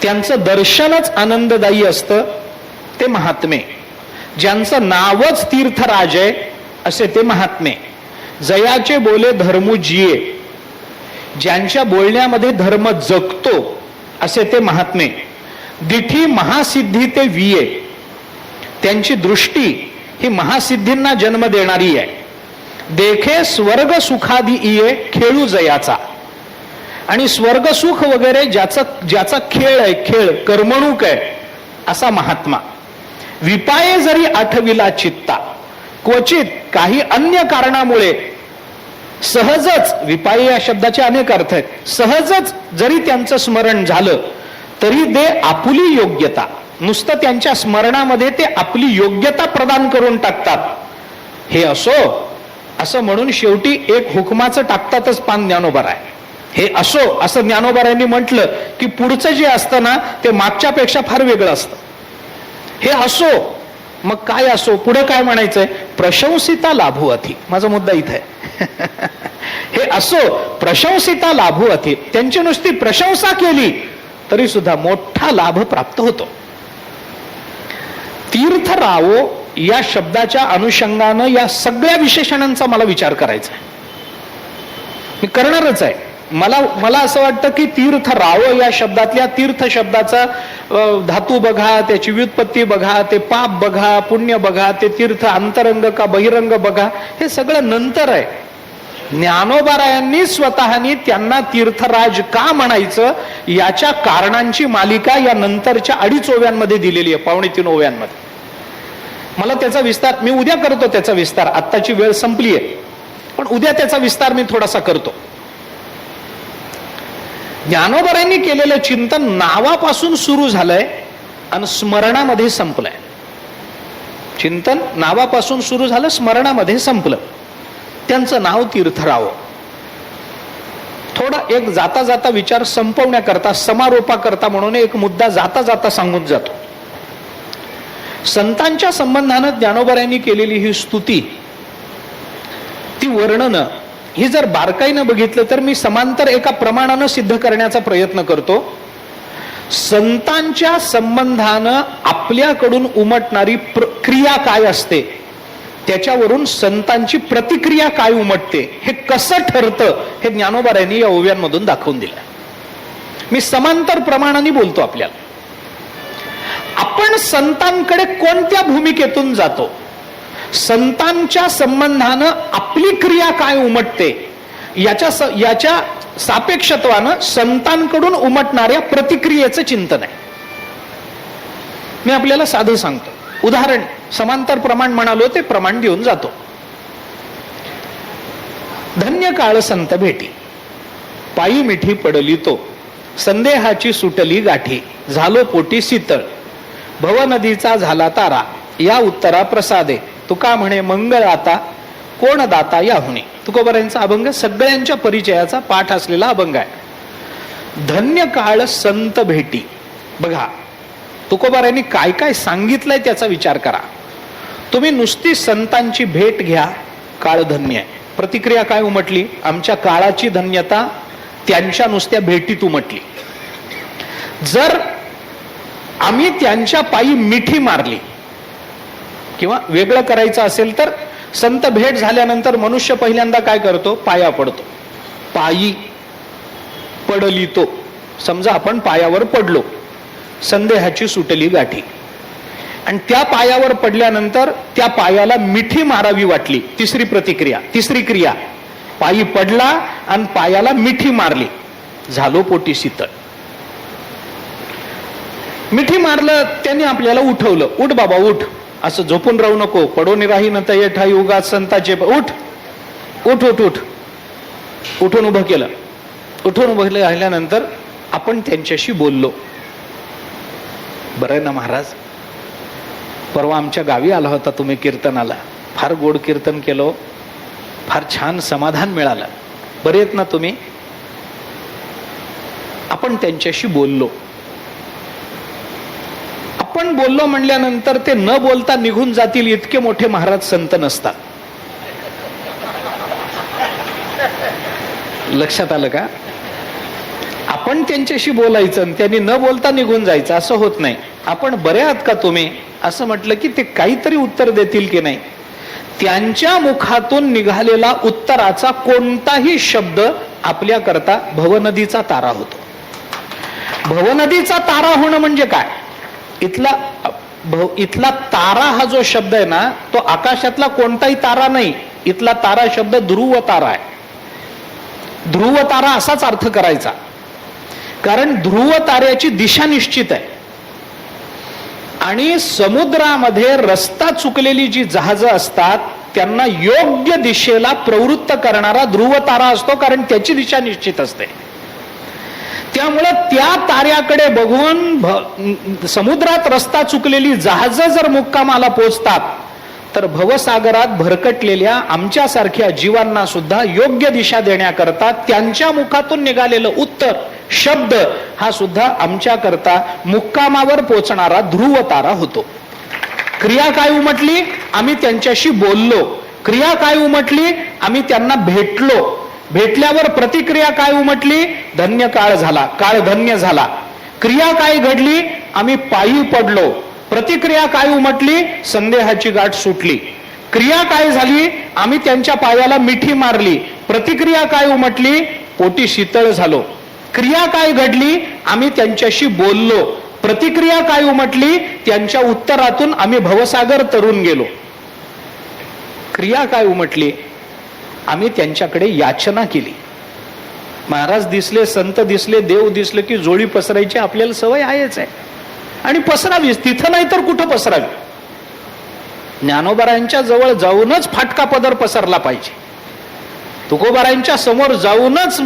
त्यांचं दर्शनच आनंददायी असतं ते महात्मे. ज्यांचं नावच तीर्थराज आहे असे ते महात्मे. जयाचे बोले धर्मू जिये, ज्यांच्या बोलण्यामध्ये धर्म जगतो असे ते महात्मे. दिठी महासिद्धी ते विये, त्यांची दृष्टी ही महासिद्धींना जन्म देणारी आहे. देखे स्वर्ग सुखादी इये खेळू जयाचा, आणि स्वर्ग सुख वगैरे ज्याचा खेळ आहे, खेळ कर्मणूक आहे असा महात्मा. विपाये जरी आठविला चित्ता, क्वचित काही अन्य कारणामुळे सहजच, विपाये या शब्दाचे अनेक अर्थ आहेत, सहजच जरी त्यांचं स्मरण झालं तरी दे आपुली योग्यता. नुसतं त्यांच्या स्मरणामध्ये ते आपली योग्यता प्रदान करून टाकतात. हे असो असं म्हणून शेवटी एक हुकमाचं टाकतातच पान ज्ञानोबार आहे. हे असो असं ज्ञानोबारांनी म्हटलं की पुढचं जे असतं ना ते मागच्यापेक्षा फार वेगळं असतं. हे असो, मग काय असो, पुढे काय म्हणायचंय, प्रशंसिता लाभू अथी. माझा मुद्दा इथे आहे. हे असो प्रशंसिता लाभू अथी, त्यांची नुसती प्रशंसा केली तरी सुद्धा मोठा लाभ प्राप्त होतो. तीर्थरावो या शब्दाच्या अनुषंगानं या सगळ्या विशेषणांचा मला विचार करायचा आहे. मी करणारच आहे. मला असं वाटतं की तीर्थराव या शब्दातल्या तीर्थ शब्दाचा धातू बघा, त्याची व्युत्पत्ती बघा, ते पाप बघा, पुण्य बघा, ते तीर्थ अंतरंग का बहिरंग बघा, हे सगळं नंतर आहे. ज्ञानोबारायांनी स्वतःनी त्यांना तीर्थराज का म्हणायचं याच्या कारणांची मालिका या नंतरच्या 2.5 ओव्यांमध्ये दिलेली आहे, 2.25 ओव्यांमध्ये. मला त्याचा विस्तार मी उद्या करतो, त्याचा विस्तार. आत्ताची वेळ संपली आहे, पण उद्या त्याचा विस्तार मी थोडासा करतो. ज्ञानोबारांनी केलेलं चिंतन नावापासून सुरू झालंय आणि स्मरणामध्ये संपलंय. चिंतन नावापासून सुरू झालं, स्मरणामध्ये संपलं. त्यांचं नाव तीर्थराव. थोडा एक जाता जाता विचार संपवण्याकरता, समारोपाकरता म्हणून एक मुद्दा जाता जाता सांगून जातो. संतांच्या संबंधानं ज्ञानोबारांनी केलेली ही स्तुती, ती वर्णनं, ही जर बारकाईनं बघितलं तर मी समांतर एका प्रमाणानं सिद्ध करण्याचा प्रयत्न करतो. संतांच्या संबंधानं आपल्याकडून उमटणारी क्रिया काय असते, त्याच्यावरून संतांची प्रतिक्रिया काय उमटते, हे कसं ठरतं हे ज्ञानोबारांनी या ओव्यांमधून दाखवून दिलं. मी समांतर प्रमाणाने बोलतो आपल्याला. आपण संतांकडे कोणत्या भूमिकेतून जातो, संतांच्या संबंधानं आपली क्रिया काय उमटते, याच्या सापेक्षत्वानं संतांकडून उमटणाऱ्या प्रतिक्रियेचं चिंतन आहे. मी आपल्याला साधं सांगतो, उदाहरण समांतर प्रमाण म्हणालो ते प्रमाण देऊन जातो. धन्य काळ संत भेटी, पायी मिठी पडली तो, संदेहाची सुटली गाठी, झालो पोटी शीतळ, भवनदीचा झाला तारा, या उत्तरा प्रसादे, तुका म्हणे मंगळ आता, कोण दाता याहुने. तुकोबारायांचा अभंग सगळ्यांच्या परिचयाचा पाठ असलेला अभंग आहे. धन्य काळ संत भेटी. बघा तुकोबारायांनी काय काय सांगितलंय त्याचा विचार करा. तुम्ही नुसती संतांची भेट घ्या, काळ धन्य आहे. प्रतिक्रिया काय उमटली, आमच्या काळाची धन्यता त्यांच्या नुसत्या भेटीत उमटली. जर आम्ही त्यांच्या पायी मिठी मारली किंवा वेगळं करायचं असेल तर संत भेट झाल्यानंतर मनुष्य पहिल्यांदा काय करतो, पाया पडतो. पायी पडली तो, समजा आपण पायावर पडलो, संदेहाची सुटली गाठी, आणि त्या पायावर पडल्यानंतर त्या पायाला मिठी मारावी वाटली. तिसरी प्रतिक्रिया, तिसरी क्रिया, पायी पडला आणि पायाला मिठी मारली, झालो पोटी शीतळ. मिठी मारलं त्यांनी आपल्याला उठवलं, उठ बाबा उठ, असं झोपून राहू नको, पडून राही न तये ठाई उगाच संताचे, उठ उठ उठ उठ. उठून उभं केलं. उठून उभं राहिल्यानंतर आपण त्यांच्याशी बोललो. बरं ना महाराज, परवा आमच्या गावी आला होता तुम्ही कीर्तनाला, फार गोड कीर्तन केलं, फार छान समाधान मिळालं, बरे आहेत ना तुम्ही. आपण त्यांच्याशी बोललो. आपण बोललो म्हणल्यानंतर ते न बोलता निघून जातील इतके मोठे महाराज संत नसतात. लक्षात आलं का. आपण त्यांच्याशी बोलायचं आणि त्यांनी न बोलता निघून जायचं असं होत नाही. आपण बरे आहात का तुम्ही असं म्हटलं की ते काहीतरी उत्तर देतील की नाही. त्यांच्या मुखातून निघालेला उत्तराचा कोणताही शब्द आपल्याकरता भवनदीचा तारा होतो. भवनदीचा तारा होणं म्हणजे काय, इथला तारा हा जो शब्द आहे ना, तो आकाशातला कोणताही तारा नाही. इथला तारा शब्द ध्रुव तारा आहे. ध्रुव तारा असाच अर्थ करायचा, कारण ध्रुव ताऱ्याची दिशा निश्चित आहे. आणि समुद्रामध्ये रस्ता चुकलेली जी जहाजं असतात त्यांना योग्य दिशेला प्रवृत्त करणारा ध्रुव तारा असतो, कारण त्याची दिशा निश्चित असते. त्यामुळे त्या ताऱ्याकडे बघून समुद्रात रस्ता चुकलेली जहाजं जर मुक्कामाला पोचतात, तर भवसागरात भरकटलेल्या आमच्यासारख्या जीवांना सुद्धा योग्य दिशा देण्याकरता त्यांच्या मुखातून निघालेलं उत्तर शब्द हा सुद्धा आमच्याकरता मुक्कामावर पोचणारा ध्रुव तारा होतो. क्रिया काय उमटली, आम्ही त्यांच्याशी बोललो. क्रिया काय उमटली, आम्ही त्यांना भेटलो. भेटल्यावर प्रतिक्रिया काय उमटली, धन्य काळ झाला, काळ धन्य झाला. क्रिया काय घडली, आम्ही पायी पडलो. प्रतिक्रिया काय उमटली, संदेहाची गाठ सुटली. क्रिया काय झाली, आम्ही त्यांच्या पायाला मिठी मारली. प्रतिक्रिया काय उमटली, पोटी शीतळ झालो. क्रिया काय घडली, आम्ही त्यांच्याशी बोललो. प्रतिक्रिया काय उमटली, त्यांच्या उत्तरातून आम्ही भवसागर तरून गेलो. क्रिया काय उमटली, आम्ही त्यांच्याकडे याचना केली. महाराज दिसले, संत दिसले, देव दिसले की जोडी पसरायची आपल्याला सवय आहेच आहे, आणि पसरावीच. तिथं नाही तर कुठं पसरावी. ज्ञानोबारायांच्या जवळ जाऊनच फाटका पदर पसरला पाहिजे. तुकोबारायांच्या समोर जाऊनच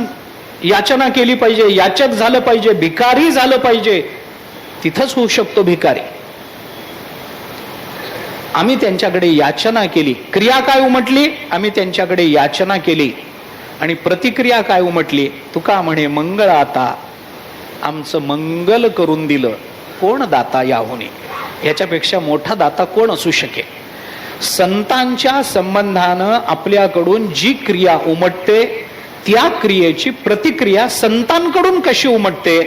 याचना केली पाहिजे, याचक झालं पाहिजे, भिकारी झालं पाहिजे. तिथंच होऊ शकतो भिकारी. आम्ही त्यांच्याकडे याचना केली. क्रिया काय उमटली, आम्ही त्यांच्याकडे याचना केली. आणि प्रतिक्रिया काय उमटली, तुका म्हणे मंगळ आता, आमचं मंगल करून दिलं, कोण दाता याहुने. याच्यापेक्षा मोठा दाता कोण असू शकेल. संतांच्या संबंधानं आपल्याकडून जी क्रिया उमटते त्या क्रियेची प्रतिक्रिया संतांकडून कशी उमटते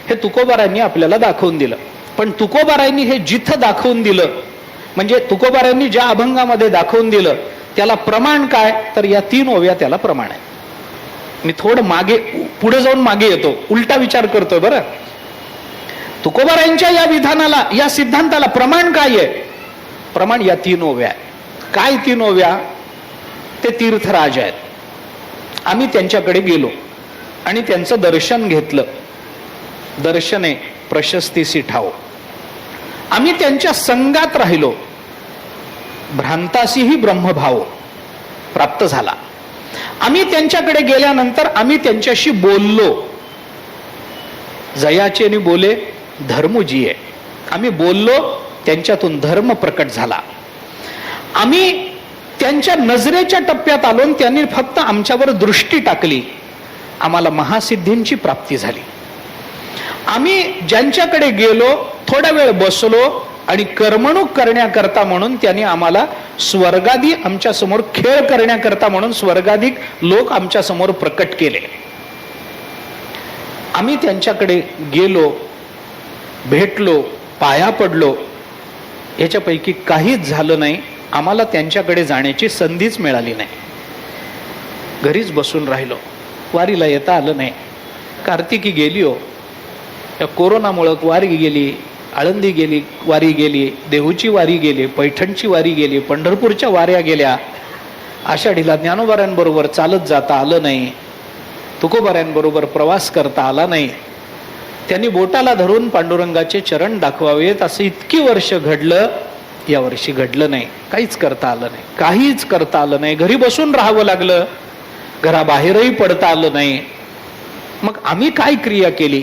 हे तुकोबारायांनी आपल्याला दाखवून दिलं. पण तुकोबारायांनी हे जिथं दाखवून दिलं, म्हणजे तुकोबारायांनी ज्या अभंगामध्ये दाखवून दिलं त्याला प्रमाण काय, तर या 3 ओव्या त्याला प्रमाण आहे. मी थोडं मागे पुढे जाऊन मागे येतो, उलटा विचार करतोय बरं. तुकोबारायांच्या या विधानाला, या सिद्धांताला प्रमाण काय आहे? प्रमाण या 3 ओव्या आहे. काय 3 ओव्या? ते तीर्थराज आहेत. आम्ही त्यांच्याकडे गेलो आणि त्यांचं दर्शन घेतलं. दर्शने प्रशस्तीसी ठाव. आम्ही त्यांच्या संगात राहिलो. भ्रांतासीही ब्रह्मभाव प्राप्त झाला. आम्ही त्यांच्याकडे गेल्यानंतर आम्ही त्यांच्याशी बोललो. जयाचेनी बोले धर्मजीये. आम्ही बोललो, त्यांच्यातून धर्म प्रकट झाला. आम्ही त्यांच्या नजरेच्या टप्प्यात आलो, त्यांनी फक्त आमच्यावर दृष्टी टाकली, आम्हाला महासिद्धींची प्राप्ती झाली. आम्ही ज्यांच्याकडे गेलो, थोडा वेळ बसलो आणि करमणूक करण्याकरता म्हणून त्यांनी आम्हाला स्वर्गादी आमच्या समोर खेळ करण्याकरता म्हणून स्वर्गाधिक लोक आमच्या समोर प्रकट केले. आम्ही त्यांच्याकडे गेलो, भेटलो, पाया पडलो, याच्यापैकी काहीच झालं नाही. आम्हाला त्यांच्याकडे जाण्याची संधीच मिळाली नाही. घरीच बसून राहिलो. वारीला येता आलं नाही. कार्तिकी गेली हो, या कोरोनामुळं वारी गेली, आळंदी गेली, वारी गेली, देहूची वारी गेली, पैठणची वारी गेली, पंढरपूरच्या वाऱ्या गेल्या. आषाढीला ज्ञानोबारांबरोबर चालत जाता आलं नाही. तुकोबारांबरोबर प्रवास करता आला नाही. त्यांनी बोटाला धरून पांडुरंगाचे चरण दाखवावेत असं इतकी वर्ष घडलं. या वर्षी घडलं नाही. काहीच करता आलं नाही. काहीच करता आलं नाही. घरी बसून राहावं लागलं. घराबाहेरही पडता आलं नाही. मग आम्ही काय क्रिया केली?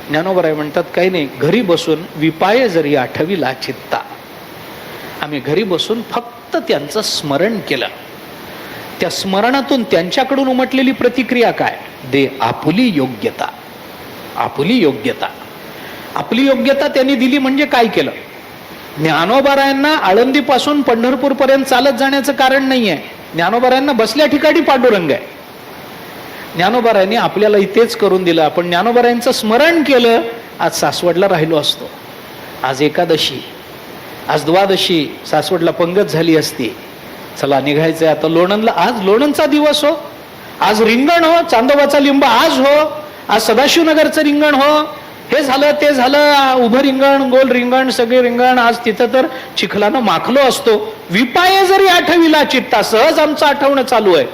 ज्ञानोबराय म्हणतात, काही नाही, घरी बसून विपाय जरी आठविला चित्ता. आम्ही घरी बसून फक्त त्यांचं स्मरण केलं. त्या स्मरणातून त्यांच्याकडून उमटलेली प्रतिक्रिया काय? दे आपुली योग्यता. आपुली योग्यता. आपली योग्यता त्यांनी दिली म्हणजे काय केलं? ज्ञानोबारायांना आळंदीपासून पंढरपूर पर्यंत चालत जाण्याचं कारण नाहीये. ज्ञानोबारायांना बसल्या ठिकाणी पांडुरंग आहे. ज्ञानोबारायांनी आपल्याला इथेच करून दिलं. आपण ज्ञानोबारायांचं स्मरण केलं, आज सासवडला राहिलो असतो. आज एकादशी, आज द्वादशी, सासवडला पंगत झाली असती. चला निघायचंय आता लोणंदला. आज लोणंदचा दिवस हो, आज रिंगण हो, चांदोबाचा लिंब आज हो, आज सदाशिवनगरचं रिंगण हो, हे झालं ते झालं, उभं रिंगण, गोल रिंगण, सगळे रिंगण. आज तिथं तर चिखलानं माखलो असतो. विपाय जरी आठविला चित्ता. सहज आमचं आठवणं चालू आहे.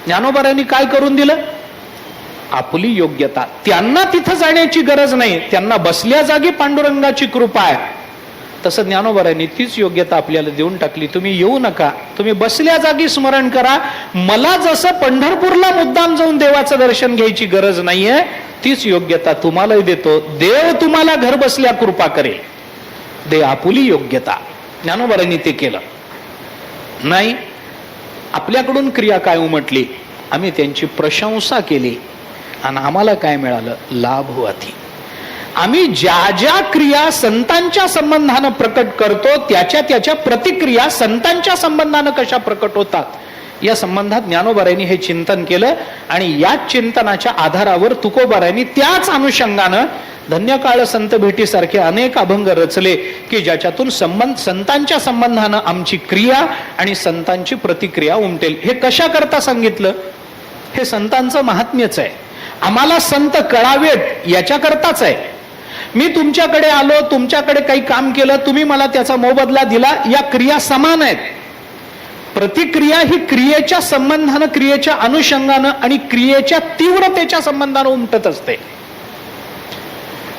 ज्ञानोबारांनी काय करून दिलं? आपली योग्यता. त्यांना तिथं जाण्याची गरज नाही, त्यांना बसल्या जागी पांडुरंगाची कृपा आहे. तसं ज्ञानोबारांनी तीच योग्यता आपल्याला देऊन टाकली. तुम्ही येऊ नका, तुम्ही बसल्या जागी स्मरण करा. मला जसं पंढरपूरला मुद्दाम जाऊन देवाचं दर्शन घ्यायची गरज नाहीये, तीच योग्यता तुम्हालाही देतो. देव तुम्हाला घर बसल्या कृपा करेल. दे आपुली योग्यता. ज्ञानोबारांनी ते केलं नाही. आपल्याकडून क्रिया काय उमटली? आम्ही त्यांची प्रशंसा केली आणि आम्हाला काय मिळालं? लाभ होती. आम्ही ज्या ज्या क्रिया संतांच्या संबंधानं प्रकट करतो, त्याच्या प्रतिक्रिया संतांच्या संबंधानं कशा प्रकट होतात या संबंधात ज्ञानोबारायांनी हे चिंतन केलं. आणि याच चिंतनाच्या आधारावर तुकोबारायांनी त्याच अनुषंगानं धन्यकाळ संत भेटीसारखे अनेक अभंग रचले की ज्याच्यातून संतांच्या संबंधानं आमची क्रिया आणि संतांची प्रतिक्रिया उमटेल. हे कशा करता सांगितलं? हे संतांचं महात्म्यच आहे. आम्हाला संत कळावेत याच्याकरताच आहे. मी तुमच्याकडे आलो, तुमच्याकडे काही काम केलं, तुम्ही मला त्याचा मोबदला दिला, या क्रिया समान आहेत. प्रतिक्रिया ही क्रियेच्या संबंधानं, क्रियेच्या अनुषंगानं आणि क्रियेच्या तीव्रतेच्या संबंधानं उमटत असते.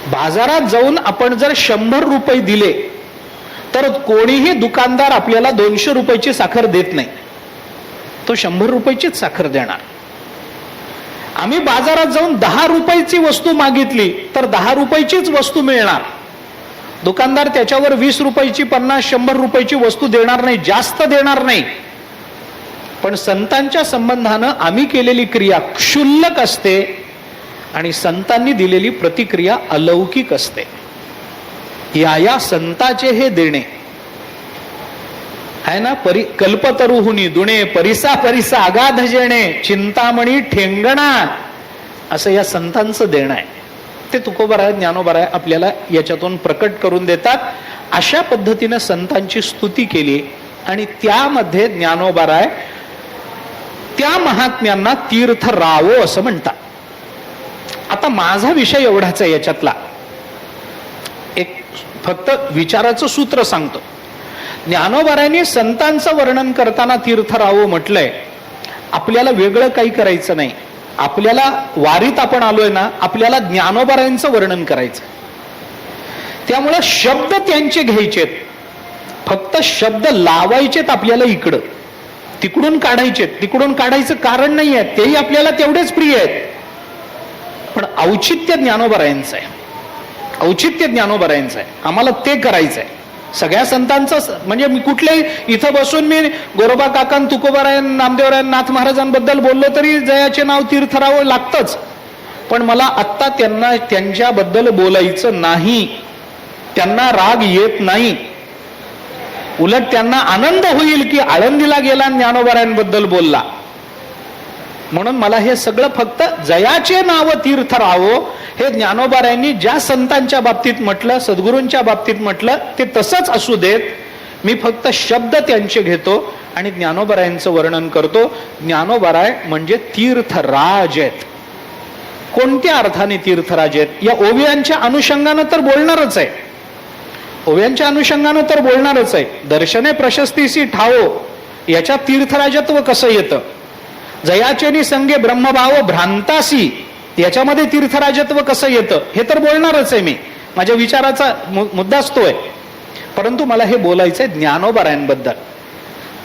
बाजारात जाऊन आपण जर 100 रुपये दिले तर कोणीही दुकानदार आपल्याला 200 रुपयाची साखर देत नाही. तो 100 रुपयाचीच साखर देणार. आम्ही बाजारात जाऊन 10 रुपयाची वस्तू मागितली तर 10 रुपयाचीच वस्तू मिळणार. दुकानदार त्याच्यावर 20 रुपयाची, 50, 100 रुपयाची वस्तू देणार नाही, जास्त देणार नाही. पण संतांच्या संबंधानं आम्ही केलेली क्रिया क्षुल्लक असते आणि संतांनी दिलेली प्रतिक्रिया अलौकिक असते. या संताचे हे देणे आहे ना. कल्पतरुहुनी दुणे परिसा परिसा अगाध जेणे चिंतामणी ठेंगणा, असं या संतांचं देणं आहे. ते तुकोबाराय, ज्ञानोबाराय आपल्याला याच्यातून प्रकट करून देतात. अशा पद्धतीनं संतांची स्तुती केली आणि त्यामध्ये ज्ञानोबाराय त्या महात्म्यांना तीर्थ रावो असं म्हणतात. आता माझा विषय एवढाच आहे याच्यातला. फक्त विचाराचं सूत्र सांगतो. ज्ञानोबारायांनी संतांचं वर्णन करताना तीर्थरावो म्हटलंय. आपल्याला वेगळं काही करायचं नाही. आपल्याला वारीत आपण आलोय ना, आपल्याला ज्ञानोबारायांचं वर्णन करायचं. त्यामुळे शब्द त्यांचे घ्यायचेत, फक्त शब्द लावायचेत आपल्याला इकडं, तिकडून काढायचेत. तिकडून काढायचं कारण नाही आहे, तेही आपल्याला तेवढेच प्रिय आहेत, पण औचित्य ज्ञानोबारायांचं आहे. औचित्य ज्ञानोबारायांचं आहे, आम्हाला ते करायचं आहे. सगळ्या संतांचं म्हणजे मी कुठल्याही इथं बसून मी गोरोबा काकां, तुकोबारायन, नामदेवरायन, नाथ महाराजांबद्दल बोललो तरी जयाचे नाव तीर्थराव लागतंच. पण मला आत्ता त्यांना त्यांच्याबद्दल बोलायचं नाही. त्यांना राग येत नाही, उलट त्यांना आनंद होईल की आळंदीला गेला ज्ञानोबारायांबद्दल बोलला. म्हणून मला हे सगळं फक्त जयाचे नाव तीर्थरावो हे ज्ञानोबारायांनी ज्या संतांच्या बाबतीत म्हटलं, सद्गुरूंच्या बाबतीत म्हटलं, ते तसंच असू देत. मी फक्त शब्द त्यांचे घेतो आणि ज्ञानोबारायांचं वर्णन करतो. ज्ञानोबाराय म्हणजे तीर्थराज आहेत. कोणत्या अर्थाने तीर्थराज आहेत? या ओव्यांच्या अनुषंगानं तर बोलणारच आहे, ओव्यांच्या अनुषंगानं तर बोलणारच आहे. दर्शने प्रशस्तीसी ठावो याच्या तीर्थराजत्व कसं येतं? जयाचेनी संगे ब्रह्मभाव भ्रांतासी याच्यामध्ये तीर्थराजत्व कसं येतं हे तर बोलणारच आहे मी. माझ्या विचाराचा मुद्दाच तो आहे. परंतु मला हे बोलायचंय ज्ञानोबारायांबद्दल.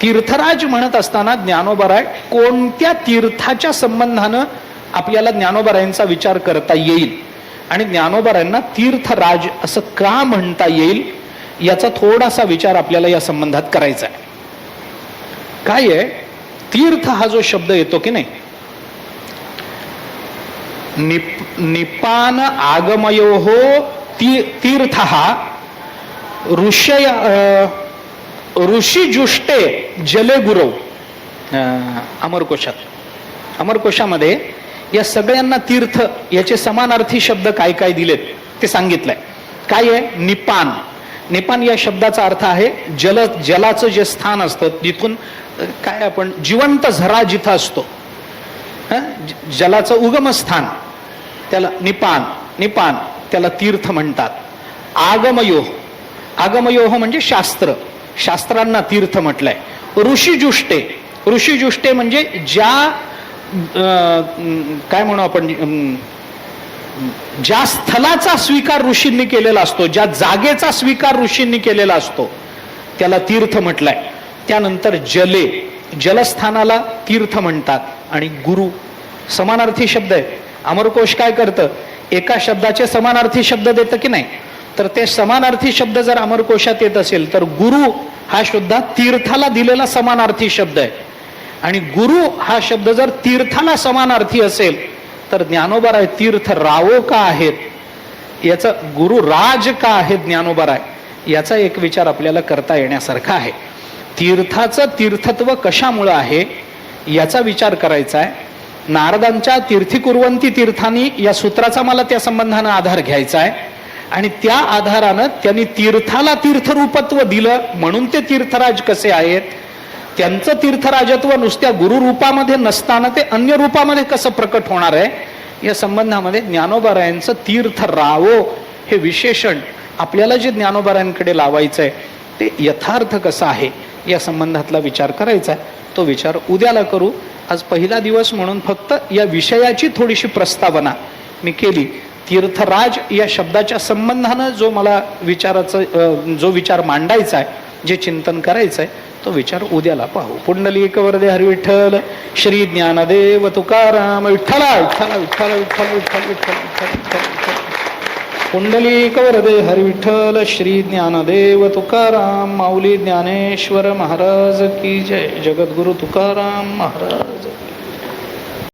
तीर्थराज म्हणत असताना ज्ञानोबाराय कोणत्या तीर्थाच्या संबंधानं आपल्याला ज्ञानोबारायांचा विचार करता येईल आणि ज्ञानोबारायांना तीर्थराज असं का म्हणता येईल याचा थोडासा विचार आपल्याला या संबंधात करायचा आहे. काय आहे, तीर्थ हा जो शब्द येतो की नाही, निपान आगमयोहो तीर्थ हा ऋषीजुष्टे जले गुरव. अमरकोशामध्ये या सगळ्यांना तीर्थ याचे समानार्थी शब्द काय काय दिलेत ते सांगितलंय. काय आहे? निपान. निपान या शब्दाचा अर्थ आहे जलाचं जे स्थान असतं, जिथून काय आपण जिवंत झरा जिथं असतो, जलाचं उगमस्थान, त्याला निपान त्याला तीर्थ म्हणतात. आगमयोह, आगमयोह म्हणजे शास्त्रांना तीर्थ म्हटलंय. ऋषीजुष्टे म्हणजे ज्या काय म्हणू आपण, ज्या स्थलाचा स्वीकार ऋषींनी केलेला असतो, ज्या जागेचा स्वीकार ऋषींनी केलेला असतो त्याला तीर्थ म्हटलंय. त्यानंतर जलस्थानाला तीर्थ म्हणतात. आणि गुरु समानार्थी शब्द आहे. अमरकोश काय करतं, एका शब्दाचे समानार्थी शब्द देतं की नाही, तर ते समानार्थी शब्द जर अमरकोशात येत असेल तर गुरु हा सुद्धा तीर्थाला दिलेला समानार्थी शब्द आहे. आणि गुरु हा शब्द जर तीर्थाला समानार्थी असेल तर ज्ञानोबाराय तीर्थरावो का आहेत, याचा गुरु राज का आहेत ज्ञानोबाराय, याचा एक विचार आपल्याला करता येण्यासारखा आहे. तीर्थाचं तीर्थत्व कशामुळं आहे याचा विचार करायचा आहे. नारदांच्या तीर्थीकुर्वंती तीर्थानी या सूत्राचा मला त्या संबंधानं आधार घ्यायचा आहे. आणि त्या आधारानं त्यांनी तीर्थाला तीर्थरूपत्व दिलं म्हणून ते तीर्थराज कसे आहेत, त्यांचं तीर्थराजत्व नुसत्या गुरु रूपामध्ये नसताना ते अन्य रूपामध्ये कसं प्रकट होणार आहे, या संबंधामध्ये ज्ञानोबारायांचं तीर्थरावो हे विशेषण आपल्याला जे ज्ञानोबारायांकडे लावायचं आहे ते यथार्थ कसं आहे या संबंधातला विचार करायचा आहे. तो विचार उद्याला करू. आज पहिला दिवस म्हणून फक्त या विषयाची थोडीशी प्रस्तावना मी केली. तीर्थराज या शब्दाच्या संबंधानं जो मला जो विचार मांडायचा आहे, जे चिंतन करायचं आहे, तो विचार उद्याला पाहू. पुंडलिक वरदे हरी विठ्ठल, श्री ज्ञानदेव तुकाराम विठ्ठला विठ्ठला विठ्ठल विठ्ठल विठ्ठल विठ्ठल विठ्ठल. पुंडलिक वरदे हरी विठ्ठल, श्री ज्ञानदेव तुकाराम, माऊली ज्ञानेश्वर महाराज की जय. जगद्गुरु तुकाराम महाराज.